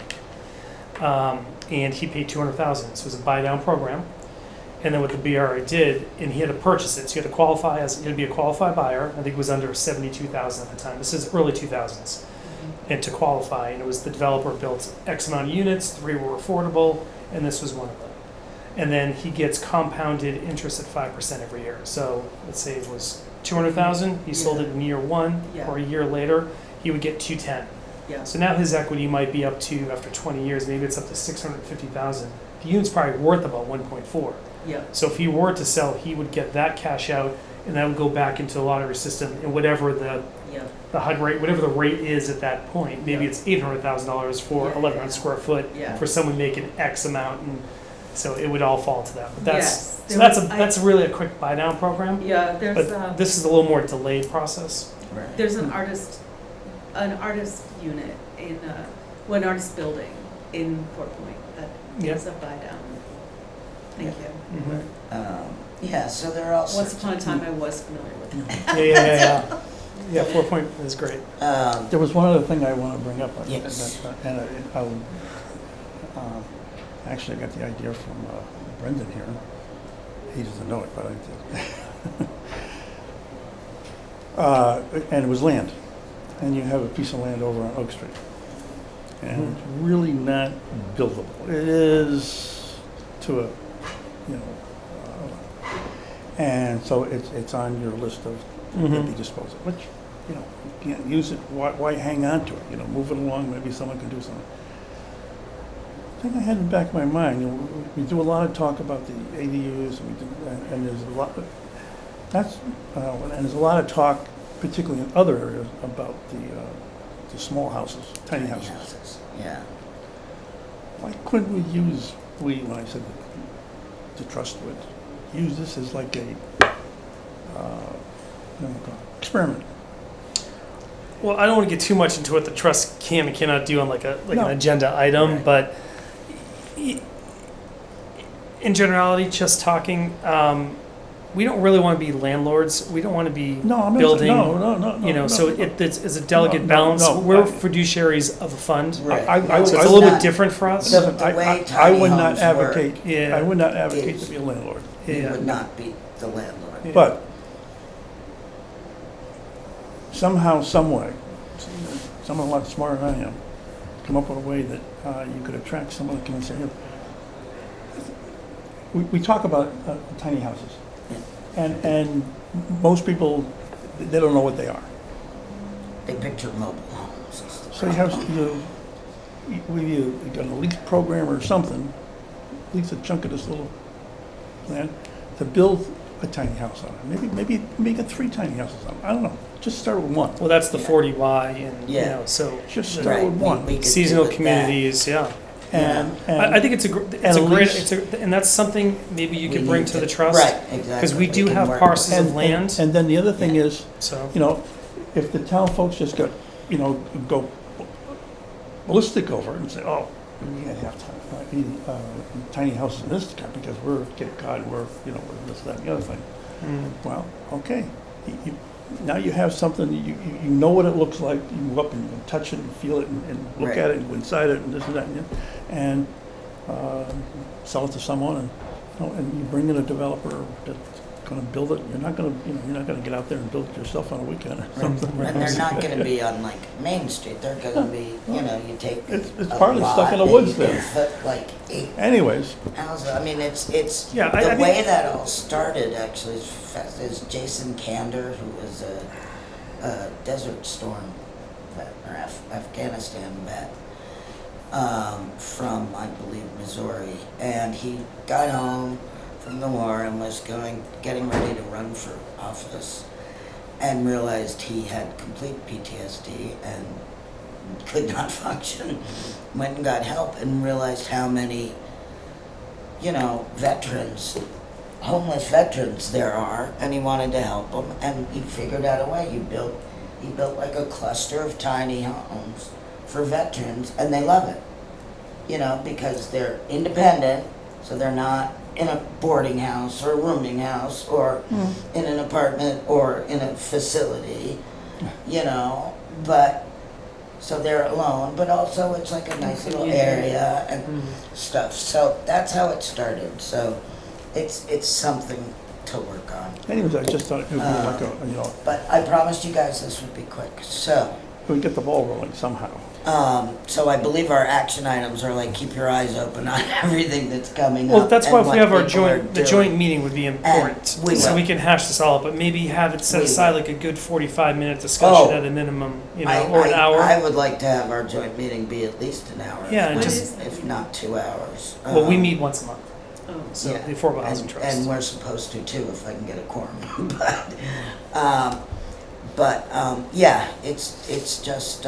And he paid $200,000, so it was a buy down program. And then what the BRA did, and he had to purchase it, so you had to qualify as, you had to be a qualified buyer. I think it was under 72,000 at the time. This is early 2000s. And to qualify, and it was the developer built X amount of units, 3 were affordable, and this was one of them. And then he gets compounded interest at 5% every year. So let's say it was 200,000, he sold it in year 1, Yeah. or a year later, he would get 210. Yeah. So now his equity might be up to, after 20 years, maybe it's up to 650,000. The unit's probably worth about 1.4. Yeah. So if he were to sell, he would get that cash out, and that would go back into the lottery system, and whatever the HUD rate, whatever the rate is at that point, maybe Yeah. it's $800,000 for Yeah, 1,100 yeah. square foot Yeah. for someone making X amount, and so it would all fall into that. But Yes. so that's really a quick buy down program. Yeah, But this is a little more delayed process. Right. there's an artist unit in one artist building in Fort Point that Yeah. is a buy down. Thank you. Mhm. Yeah, so there are all Once sorts upon a time, I was familiar with it. Yeah. Yeah, 4 Point is great. There was one other thing I want to bring up. Yes. And actually, I got the idea from Brendan here. He doesn't know it, but I did. And it was land. And you have a piece of land over on Oak Street. And it's really not buildable. It is to a, and so it's on your list of to be disposed of, which, you can't use it, why hang on to it, move it along, maybe someone can do something. The thing I had in the back of my mind, we do a lot of talk about the ADUs, and there's a lot, and there's a lot of talk, particularly in other areas, about the small houses, tiny houses. Yeah. Why couldn't we use, when I said the trust would, use this as like a, experiment? Well, I don't want to get too much into what the trust can and cannot do on like No. an agenda item, Right. but in generality, just talking, we don't really want to be landlords. We don't want to be No, I'm not building. no. So it's a delicate No, balance. no, We're I- fiduciaries of a fund, Right. I so would- it's a little bit not- different for us. Doesn't- the way I tiny would not homes work advocate, Yeah. I would not advocate is- to be a landlord. You Yeah. would not be the landlord. Yeah. But somehow, some way, someone a lot smarter than I am, come up with a way that you could attract someone to come and say, "Here." We talk about tiny houses, and most people, they don't know what they are. They picture mobile homes. is the So you have, you got a lease program or something, lease a chunk of this little land to build a tiny house on it. Maybe make it 3 tiny houses on it. I don't know. Just start with one. Well, that's the Yeah. 40Y, and Yeah. so Just the start Right, with one. we could do seasonal with that. communities, yeah. And, I think it's a at great, least- and that's something maybe you We could bring need to the trust. Right, exactly. Because we do can have work parcels with of land, And then the other thing Yeah. is, so. you know, if the town folks just got, you know, go ballistic over it and say, oh, we can't have tiny houses in this town because we're Cape Cod, we're, you know, we're this, that, and the other thing. Well, okay. Now you have something, you know what it looks like, you go up and you can touch it and feel it and look Right. at it and go inside it and this and that, and sell it to someone and, you know, and you bring in a developer that's gonna build it, you're not gonna get out there and build it yourself on a weekend or something. And they're not gonna be on like Main Street, they're gonna be, you know, you take It's a partly stuck in the lot woods and you there. Put like 8 Anyways, houses, I mean, it's, Yeah, I the think- way that all started actually is Jason Kander, who was a Desert Storm vet, or Afghanistan vet, from, I believe, Missouri. And he got home from the war and was getting ready to run for office and realized he had complete PTSD and could not function. Went and got help and realized how many, you know, veterans, homeless veterans there are, and he wanted to help them, and he figured out a way. He built like a cluster of tiny homes for veterans, and they love it, you know, because they're independent, so they're not in a boarding house or a rooming house or in an apartment or in a facility, you know, but so they're alone, but also it's like a nice little area and stuff. So that's how it started. So it's something to work on. anyways, I just thought it would be like a, you know, But I promised you guys this would be quick. So we get the ball rolling somehow. so I believe our action items are like keep your eyes open on everything that's coming Well, up. that's and why if we what have our people are the doing. joint meeting would be important. we So will. we can hash this all up, but maybe have it set We aside will. like a good 45-minute discussion Oh. at a minimum, you know, or an hour. I would like to have our joint meeting be at least an hour. Yeah, if and not- just- if not 2 hours. Well, we meet once a month, Oh. so Yeah. the Affordable Housing And Trust. we're supposed to too, if I can get a quorum. Yeah, it's just,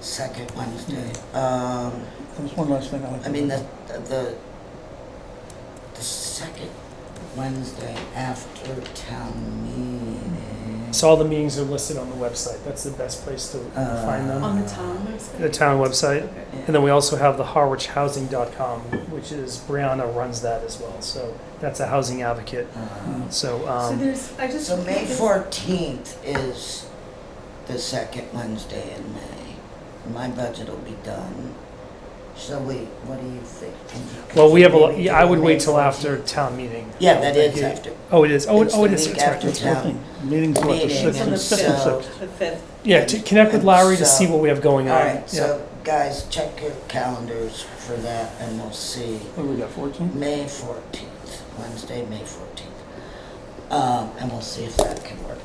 second Wednesday. There's one last thing I like to. I mean, the second Wednesday after town meeting. So all the meetings are listed on the website. That's the best place to find them. On the town website? The town website. Okay. And then we also have the harwichhousing.com, which is Brianna runs that as well. So that's a housing advocate. So, So there's, I just. So May this- 14th is the second Wednesday in May. My budget will be done. Shall we, what do you think? well, we have a lot, Maybe yeah, I would May wait till 14th? after town meeting. Yeah, that is Yeah. after. Oh, it is. Oh, It's it the is. week That's right. after It's town. working. Meetings what, the Meetings, sixth On and the fifth and so- sixth? The fifth. Yeah, to connect with Larry to see So- what we have going on. All right, Yeah. so guys, check your calendars for that and we'll see. What do we got, 14? May 14th, Wednesday, May 14th. And we'll see if that can work.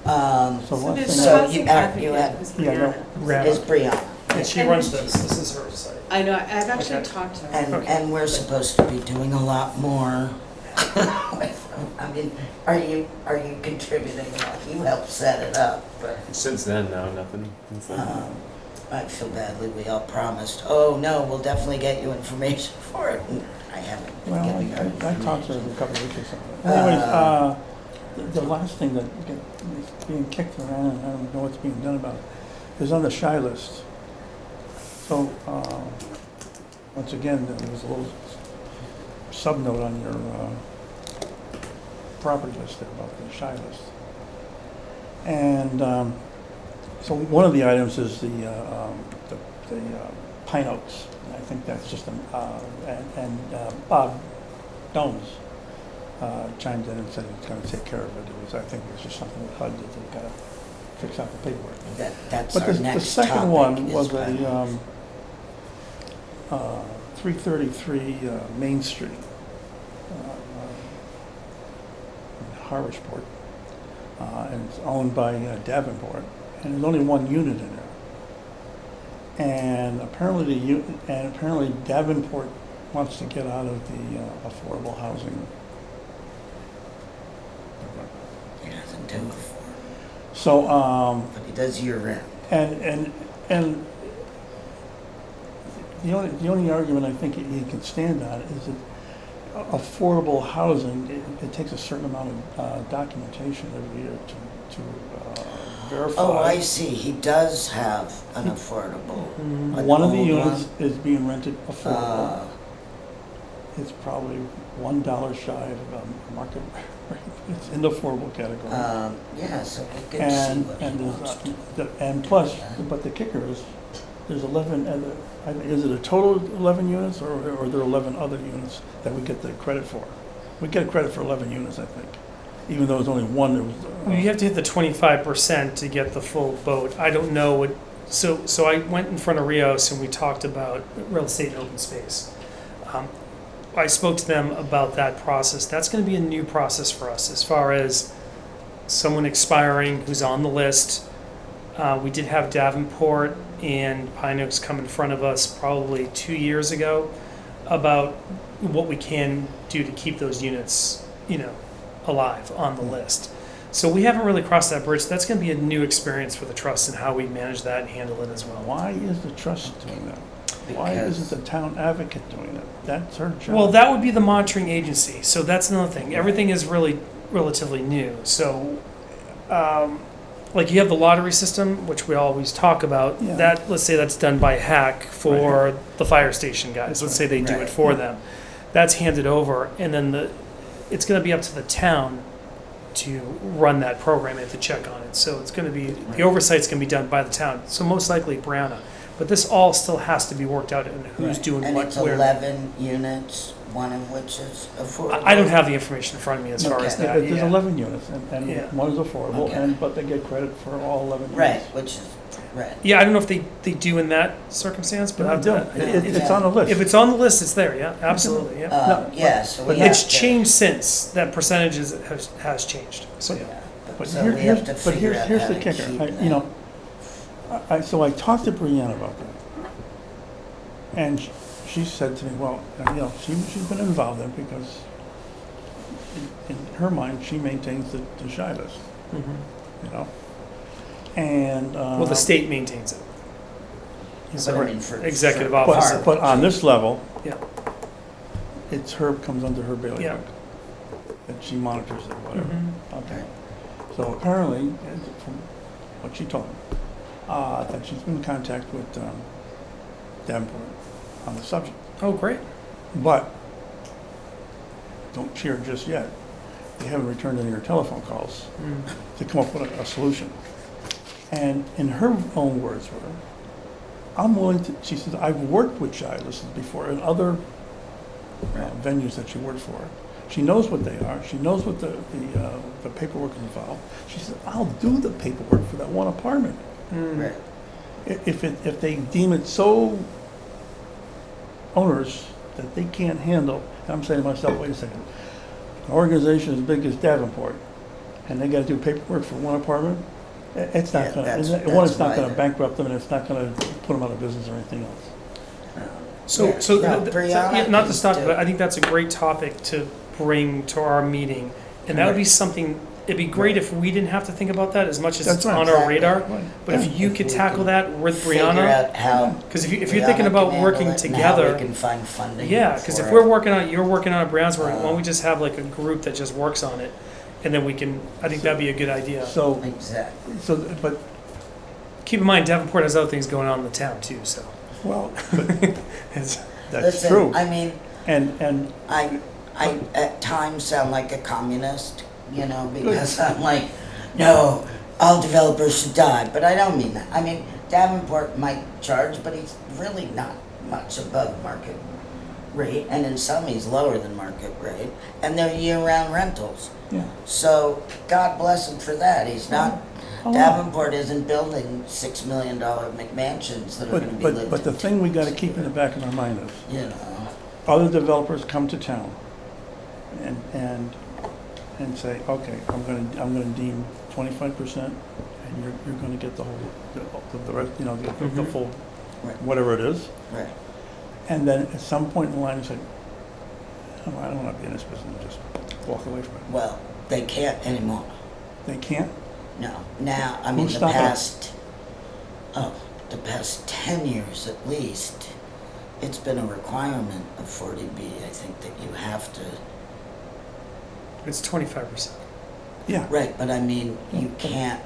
So So one there's thing, the So housing you have- advocate you have- was Yeah, no. Brianna. Is Brianna. And she And runs she- this. This is her site. I know, I've actually Okay. talked to her. And, Okay. and we're supposed to be doing a lot more. I mean, are you contributing? You helped set it up, but, Since then, no, nothing. Since then. I feel badly, we all promised, oh, no, we'll definitely get you information for it, and I haven't been well, getting our I talked to her information. a couple of weeks or so. Anyways, the last thing that is being kicked around, and I don't know what's being done about it, is on the shy list. So, once again, there was a little sub-note on your property list there about the shy list. And so one of the items is the pine oaks. And I think that's just, Bob Domes chimed in and said he's going to take care of it. I think it was just something with HUD that they've got to fix out the paperwork. That's But our the next second topic one is was when- a 333 Main Street, in Harwichport, and it's owned by Davenport, and there's only one unit in there. And apparently Davenport wants to get out of the affordable housing. He doesn't do before, So, but he does year round. and the only argument I think he can stand on is that affordable housing, it takes a certain amount of documentation every year to verify. Oh, I see, he does have an affordable. an One of the old units one. is being rented affordable. Uh, It's probably $1 shy of market rate. It's in the affordable category. Yeah, so we could see And, what he and wants to there's, and plus, but the kicker is, there's 11 other, is it a total 11 units, or are there 11 other units that we get the credit for? We get credit for 11 units, I think, even though it's only one that was. Well, you have to hit the 25% to get the full boat. I don't know what, so I went in front of Rios and we talked about real estate and open space. I spoke to them about that process. That's going to be a new process for us as far as someone expiring who's on the list. We did have Davenport and Pine Oaks come in front of us probably 2 years ago about what we can do to keep those units, alive on the list. So we haven't really crossed that bridge. That's going to be a new experience for the trust and how we manage that and handle it as well. Why is the trust doing that? Why isn't the town advocate doing that? That's her job. Well, that would be the monitoring agency. So that's another thing. Everything is really relatively new. So, like you have the lottery system, which we always talk about. Yeah. That, let's say that's done by hack for the fire station guys. Let's say they do it Right. for them. That's handed over, and then it's going to be up to the town to run that program and to check on it. So it's going to be, the oversight's going to be done by the town. So most likely Brianna. But this all still has to be worked out and who's Right. doing And what, it's where. 11 units, one of which is affordable. I don't have the information in front of me as far Okay. as that. There's yeah. 11 units, and Yeah. one is affordable, Okay. but they get credit for all 11 units. Right, which is, right. Yeah, I don't know if they do in that circumstance, but I do. It's on the list. if it's on the list, it's there. Yeah, absolutely. Yeah. No, Yeah, so we have It's to. changed since that percentage has changed. So Yeah, But so we have to but figure out here's how the to kicker. keep that. So I talked to Brianna about that. And she said to me, well, she's been involved in it because in her mind, she maintains the shy list, And. well, the state maintains it. He's But I our mean, for- executive for officer. But on this level, Yeah. comes under her bailiwick. Yeah. And she monitors it, whatever. Mhm. Okay. So apparently, from what she told me, that she's been in contact with Davenport on the subject. Oh, great. But, don't cheer just yet. They haven't returned any of her telephone calls Mm. to come up with a solution. And in her own words were, I'm willing to, she says, I've worked with shy lists before in other venues that she worked for. She knows what they are. She knows what the paperwork is involved. She said, I'll do the paperwork for that one apartment. Mm. Right. If they deem it so onerous that they can't handle, and I'm saying to myself, wait a second, an organization as big as Davenport, and they gotta do paperwork for one apartment, it's Yeah, not gonna, that's it's not why gonna they're- bankrupt them, and it's not gonna put them out of business or anything else. So, Yeah, so, no, th- Brianna yeah, not to is stop, the- but I think that's a great topic to bring to our meeting. And that would be something, it'd be great if we didn't have to think about that as much as That's it's right. on our Exactly. radar. Right. But if you If could we tackle can that with Figure Brianna, out how. because if you're Brianna thinking about can working handle it and how together, we can find funding. yeah, because if for we're it. working on it, you're working on it, Brianna's working, why don't we just have like a group that just works on it? And then we can, I think that'd be a good idea. So, Exactly. but, Keep in mind, Davenport has other things going on in the town too, so. well, It's- that's Listen, true. I mean, And, I at times sound like a communist, because I'm like, no, all developers should die, but I don't mean that. I mean, Davenport might charge, but he's really not much above market rate, and in some he's lower than market rate, and they're year-round rentals. yeah. So God bless him for that. He's not, Oh, Davenport isn't building $6 million McMansions that are gonna be lived But the in. thing we gotta keep in the back of our mind is, You know, other developers come to town and say, okay, I'm gonna deem 25%, and you're gonna get the whole, the rest, the Mhm. full, Right. whatever it is. right. And then at some point in the line, you say, oh, I don't wanna be in this business, and just walk away from it. Well, they can't anymore. They can't? No, now, I mean, Who's the stopping? past 10 years at least, it's been a requirement of 40B, I think, that you have to, It's 25%. Yeah, right, but I mean, you can't,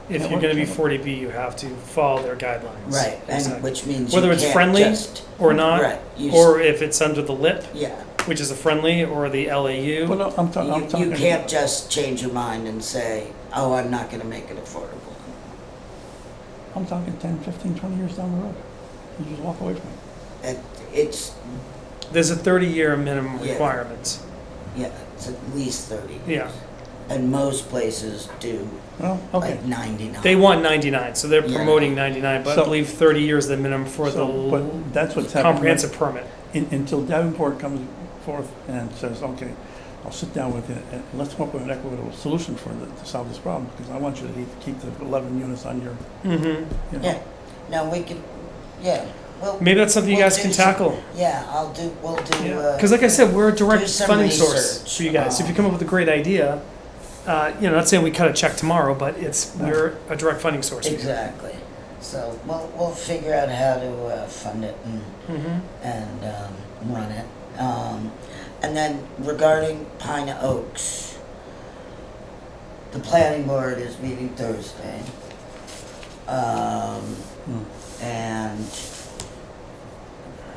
If Yeah, you're gonna be what- 40B, you have to follow their guidelines. right, and Exactly. which means Whether you it's can't friendly just, or not, right, you, or if it's under the lip, yeah. which is a friendly, or the LAU. but no, I'm talking. You can't just change your mind and say, oh, I'm not gonna make it affordable. I'm talking 10, 15, 20 years down the road. You just walk away from it. It's, There's a 30-year minimum Yeah. requirement. yeah, it's at least 30 years. Yeah. And most places do Well, okay. like 99. They want 99, so they're Yeah. promoting 99, but I So- believe 30 years is the minimum for So, the but that's what's happening. comprehensive permit. Until Davenport comes forth and says, okay, I'll sit down with you and let's come up with an equitable solution to solve this problem, because I want you to keep the 11 units on your, Mm-hmm. you know. Yeah, no, we can, yeah, well. Maybe that's something you we'll guys do can some- tackle. Yeah, we'll do, Because like I said, we're a direct do some funding source research, for you guys. So if you come up with a great idea, not saying we cut a check tomorrow, but we're a direct funding source. for you. exactly. So we'll figure out how to fund it Mhm. and run it. And then regarding Pine Oaks, the planning board is meeting Thursday. And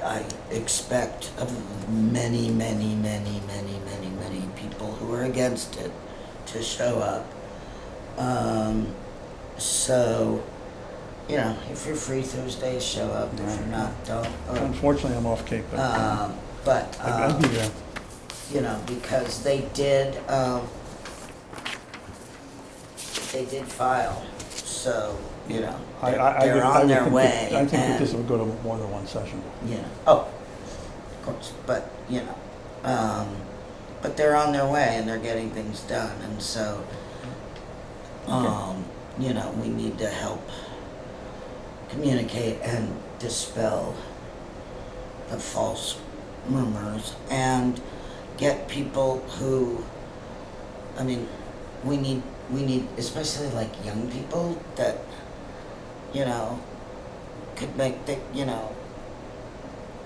I expect many people who are against it to show up. So, if you're free Thursday, show up. If you're not, don't. Unfortunately, I'm off Cape, but I'd be there. Because they did file, so, they're on their way. I think that and- this will go to more than one session. of course, but, but they're on their way and they're getting things done, and so, we need to help communicate and dispel the false rumors and get people who, we need, especially like young people that, could make the,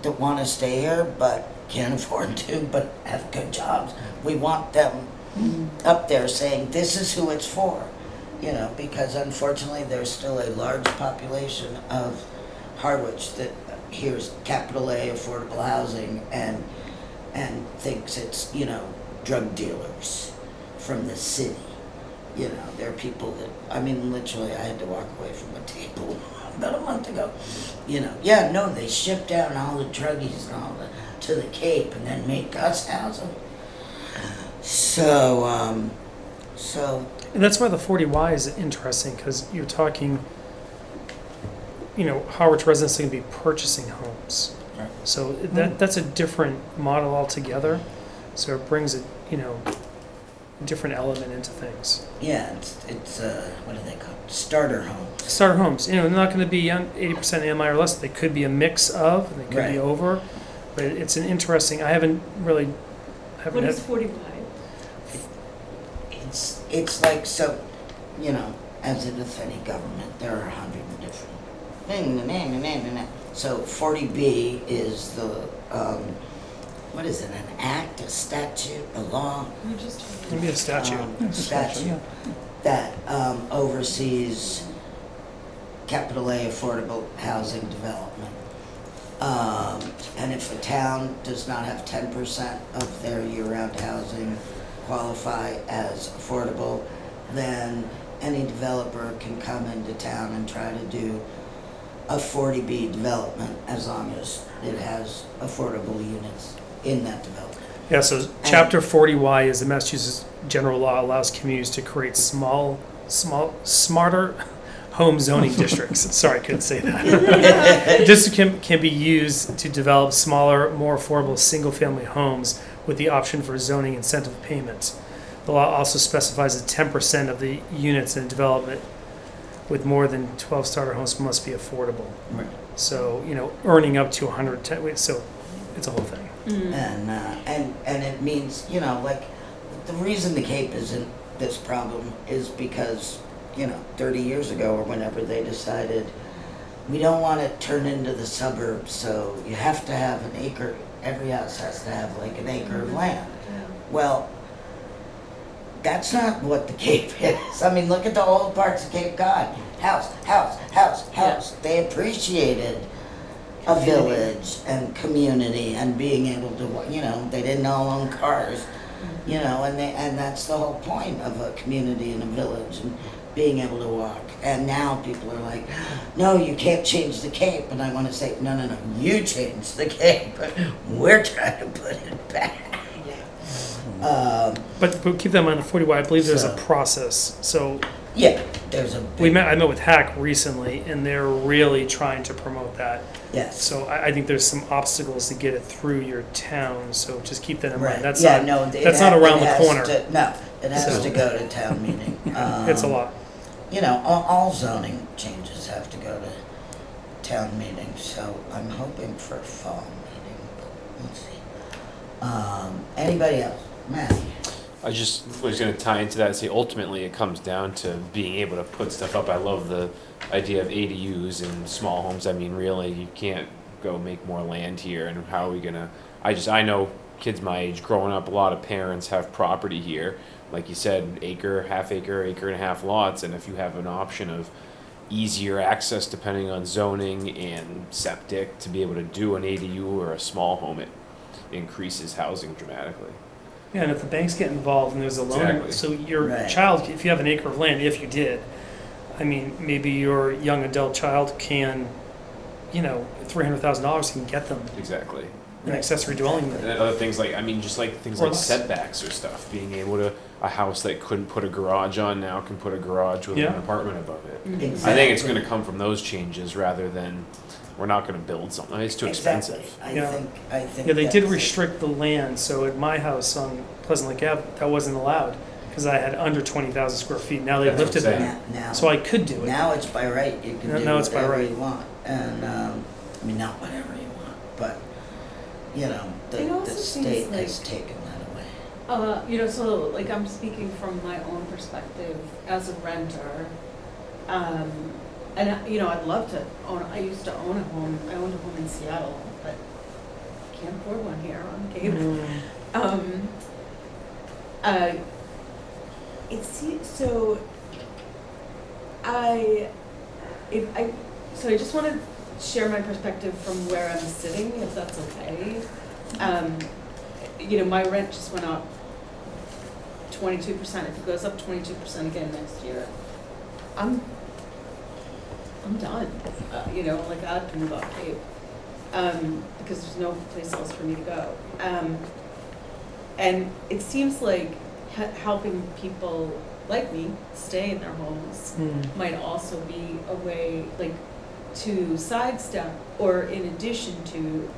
that want to stay here but can't afford to, but have good jobs. We want them up there saying, this is who it's for, because unfortunately there's still a large population of Harwich that hears capital A affordable housing and thinks it's, drug dealers from the city. There are people that, literally I had to walk away from a table about a month ago. They ship down all the druggies and all to the Cape and then make us house them. So, And that's why the 40Y is interesting, because you're talking, Harwich residents are going to be purchasing homes. Right. So that's a different model altogether. So it brings a different element into things. yeah, it's what do they call it? Starter homes. Starter homes, they're not going to be 80% AMI or less. They could be a mix of, and they could be Right. over. But it's an interesting. I haven't What had. is 45? It's like, so, as in with any government, there are 100 different. So 40B is the, what is it, an act, a statute, a law? You're just Maybe a statute. Statute that oversees capital A affordable housing development. And if a town does not have 10% of their year-round housing qualify as affordable, then any developer can come into town and try to do a 40B development as long as it has affordable units in that development. Yeah, so Chapter 40Y is the Massachusetts general law allows communities to create smarter home zoning districts. Sorry, I couldn't say that. District can be used to develop smaller, more affordable single-family homes with the option for zoning incentive payments. The law also specifies that 10% of the units in development with more than 12 starter homes must be affordable. Right. So, earning up to 110, so it's a whole thing. And it means, like, the reason the Cape isn't this problem is because, 30 years ago or whenever they decided we don't want it turned into the suburbs, so you have to have an acre, every house has to have like an acre of land. Well, that's not what the Cape is. I mean, look at the old parts of Cape Cod. House, house, house, house. They appreciated a village and community and being able to, you know, they didn't all own cars, you know, and that's the whole point of a community and a village and being able to walk. And now people are like, no, you can't change the Cape. And I want to say, no, no, no, you change the Cape. We're trying to put it back. But keep that in mind, the 40Y, I believe there's a So- process. So Yeah, there's a big, I met with Hack recently, and they're really trying to promote that. yes. So I think there's some obstacles to get it through your town, so just keep that in Right. mind. That's Yeah, not, no, it that's not ha- around it the has corner. to- No, it has So- to go to town meeting. It's a lot. You know, all zoning changes have to go to town meeting, so I'm hoping for a fall meeting, but we'll see. Anybody else? Matt? I just was going to tie into that and say ultimately it comes down to being able to put stuff up. I love the idea of ADUs and small homes. I mean, really, you can't go make more land here. And how are we going to? I know kids my age growing up, a lot of parents have property here. Like you said, acre, half acre, acre and a half lots. And if you have an option of easier access depending on zoning and septic to be able to do an ADU or a small home, it increases housing dramatically. Yeah, and if the banks get involved and there's a loan, Exactly. so your Right. child, if you have an acre of land, if you did, I mean, maybe your young adult child can, you know, $300,000 can get them Exactly. an accessory dwelling unit. And other things like, I mean, just like things Or like less. setbacks or stuff, being able to, a house that couldn't put a garage on now can put a garage with Yeah. an apartment above it. Exactly. I think it's gonna come from those changes rather than, we're not gonna build something, it's too Exactly. expensive. Yeah. I think. Yeah, they did that's it. restrict the land, so at my house on Pleasant Lake Ave, that wasn't allowed, because I had under 20,000 square feet. Now they That's what I'm lifted saying. that, Now, so I could do it. now it's by right, you can do Now it's by whatever right. you want. And, I mean, not whatever you want, but, you know, It also the seems state has like- taken that away. You know, so like I'm speaking from my own perspective as a renter. And you know, I'd love to own, I used to own a home, I owned a home in Seattle, but can't afford one here on Cape. Mm. So I just want to share my perspective from where I'm sitting, if that's okay. You know, my rent just went up 22%. If it goes up 22% again next year, I'm done. You know, like I have to move off Cape because there's no place else for me to go. And it seems like helping people like me stay in their homes Mm. might also be a way, like, to sidestep or in addition to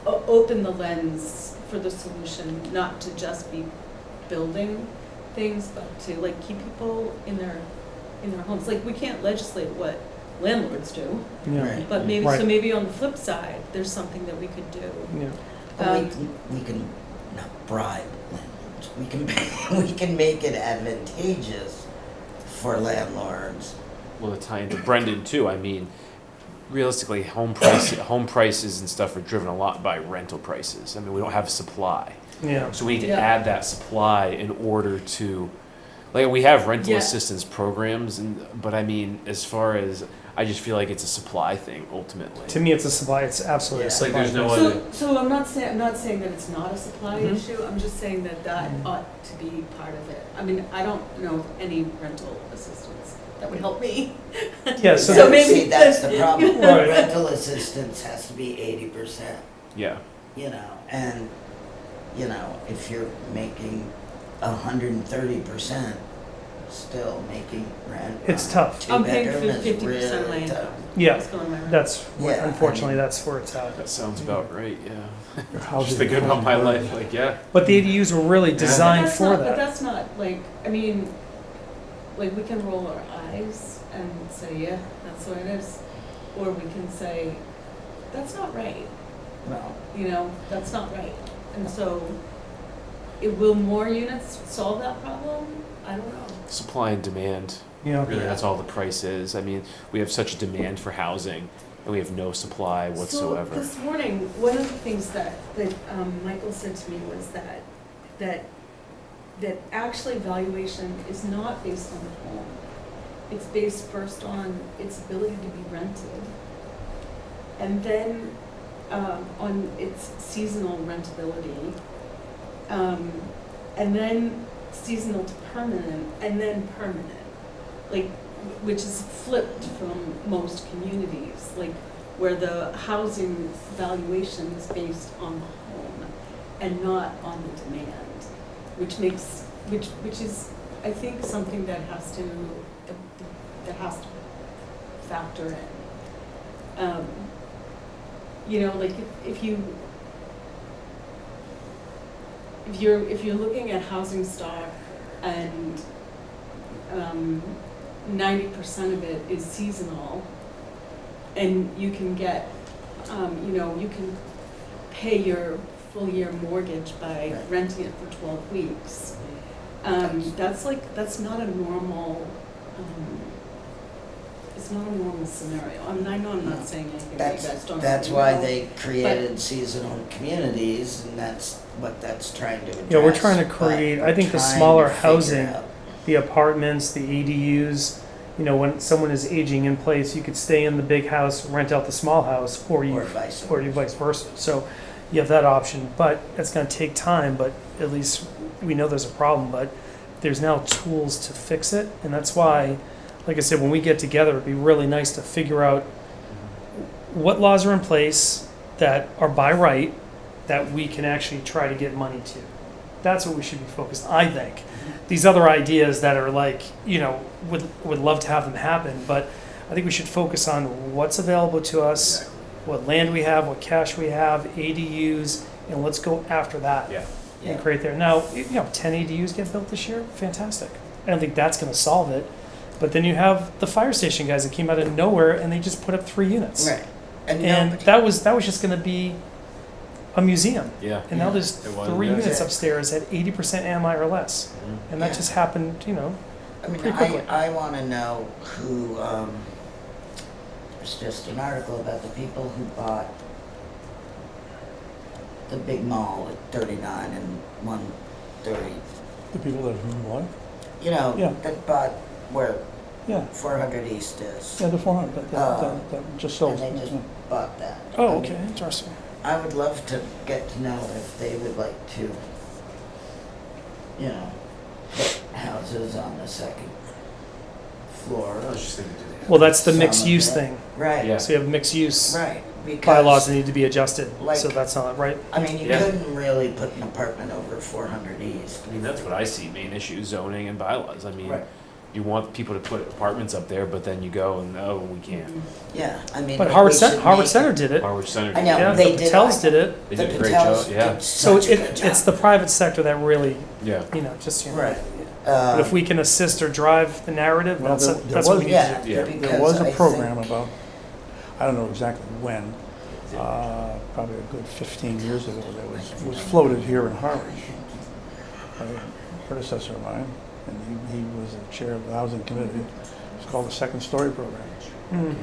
open the lens for the solution, not to just be building things, but to like keep people in their homes. Like we can't legislate what landlords do, Yeah. Right. but maybe Right. so maybe on the flip side, there's something that we could do. Yeah. Well, we can not bribe landlords. We can make it advantageous for landlords. Well, to tie into Brendan too, I mean, realistically, home prices and stuff are driven a lot by rental prices. I mean, we don't have supply. Yeah. So we need to Yeah. add that supply in order to, like, we have rental Yeah. assistance programs, but I mean, as far as, I just feel like it's a supply thing ultimately. To me, it's a supply. It's absolutely Yeah. a It's supply. like there's no thing. other- So I'm not saying that it's not a supply Mhm. issue. I'm just saying that Mhm. ought to be part of it. I mean, I don't know of any rental assistance that would help me. Yeah, so So that- maybe See, that's the problem. Right. Rental assistance has to be 80%, Yeah. you know, and, you know, if you're making 130%, still making rent. It's on tough. a I'm paying two-bedroom is 50% of my really income. tough. Yeah, It's going on my rent. that's Yeah, unfortunately I mean- that's where it's at. That sounds about right, yeah. Your house Just is thinking about my important. life, like, yeah. But the ADUs were really Yeah. designed But for But that. that's not, like, I mean, like, we can roll our eyes and say, yeah, that's what it is. Or we can say, that's not right, Well, you know, that's not right. And so, will more units solve that problem? I don't know. Supply and demand. Yeah. Really, that's all the price is. I mean, we have such demand for housing, and we have no supply whatsoever. So this morning, one of the things that Michael said to me was that actually valuation is not based on the home. It's based first on its ability to be rented, and then on its seasonal rentability, and then seasonal to permanent, and then permanent. Like, which is flipped from most communities, like where the housing valuation is based on the home and not on the demand, which is, I think, something that has to factor in. You know, like if you're looking at housing stock and 90% of it is seasonal, and you can get, you can pay your full year mortgage by renting it for 12 weeks. That's not a normal, it's not a normal scenario. I mean, I know I'm not saying anything that you guys don't. That's already why know, they created seasonal communities, and that's what that's trying to address. Yeah, we're trying to create, but I think the trying to smaller figure housing, out- the apartments, the ADUs, you know, when someone is aging in place, you could stay in the big house, rent out the small house, or you vice versa. So you have that option, but it's going to take time, but at least we know there's a problem, but there's now tools to fix it. And that's why, like I said, when we get together, it'd be really nice to figure out what laws are in place that are by right that we can actually try to get money to. That's what we should be focused on, I think. These other ideas that are like, you know, would love to have them happen, but I think we should focus on what's available to us, what land we have, what cash we have, ADUs, and let's go after that. Yeah. And create there. Now, 10 ADUs get built this year, fantastic. I don't think that's going to solve it, but then you have the fire station guys that came out of nowhere and they just put up 3 units. Right. And nobody- that was just going to be a museum. Yeah. And now there's It was, 3 yeah. units upstairs at 80% AMI or less. Mhm. And that Yeah. just happened, I mean, pretty quickly. I want to know who, there's just an article about the people who bought the big mall at 39 and 130. The people that what? You know, Yeah. that bought where Yeah, 400 East is. yeah, the 400, that just sold. And they just bought that. Oh, I okay, mean, interesting. I would love to get to know if they would like to, put houses on the second floor. I was just thinking, do they have- Well, that's the Some mixed of use it. thing. Right. Yeah. So you have mixed use Right. Because bylaws that need to be adjusted. Like- So that's not right. I mean, you Yeah. couldn't really put an apartment over 400 East. I mean, that's what I see, main issue, zoning and bylaws. I mean, Right. you want people to put apartments up there, but then you go and, oh, we can't. Yeah, I mean. But we Harwich should Harwich make Center it- did it. Harwich Center. I know. Yeah, they the did. Patels did it. They The did a great Patels job, yeah. did So such a good it's job. the private sector that really, Yeah. just, Right. But if we can assist or drive the narrative, Well, that's there what we was- need Yeah, to do. Yeah. because There was I a program think- about, I don't know exactly when, probably a good 15 years ago, that was floated here in Harwich. A predecessor of mine, and he was the chair of the housing committee. It's called the Second Story Program. Mm.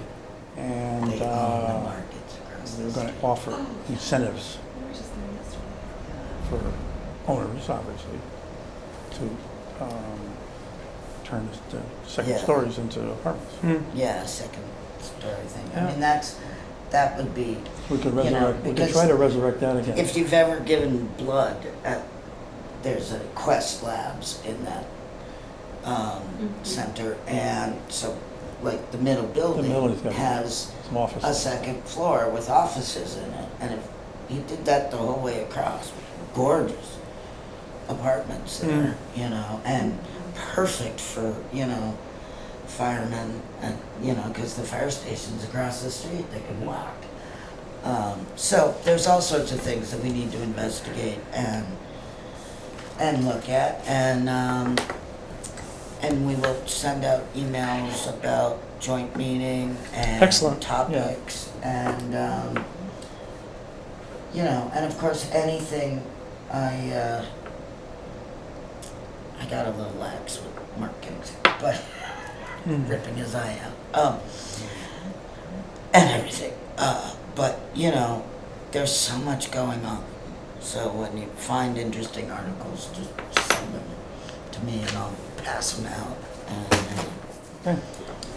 And They own the markets across they were the going to offer incentives We were just there yesterday. for owners, obviously, to turn the second Yeah. stories into apartments. Mm. Yeah, second story thing. Yeah. I mean, that would be, We could You know, resurrect, we could because try to resurrect that again. if you've ever given blood there's a Quest Labs in that center, and so like the middle building building's got has Some office. a second floor with offices in it, and if he did that the whole way across, gorgeous apartments there, and perfect for, firemen, and, because the fire station's across the street, they can walk. So there's all sorts of things that we need to investigate and look at, and we will send out emails about joint meeting and Excellent, yeah. topics, and and of course anything I I got a little lax with Mark King's, but ripping his eye out. And everything. But, you know, there's so much going on. So when you find interesting articles, just send them to me and I'll pass them out. And, Okay.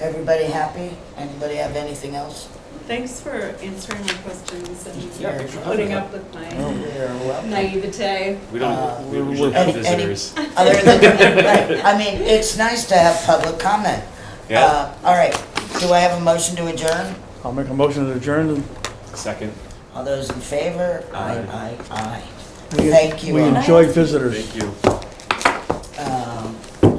everybody happy? Anybody have anything else? Thanks for answering my questions and Yeah, thanks for putting coming. up with Oh, my you're welcome. naivete. We don't, we we're- usually have Any- visitors. Other than, right, I mean, it's nice to have public comment. Yeah. All right, do I have a motion to adjourn? I'll make a motion to adjourn. Second. All those in favor? Aye. Aye. We- Thank you We all. enjoy visitors. Thank you.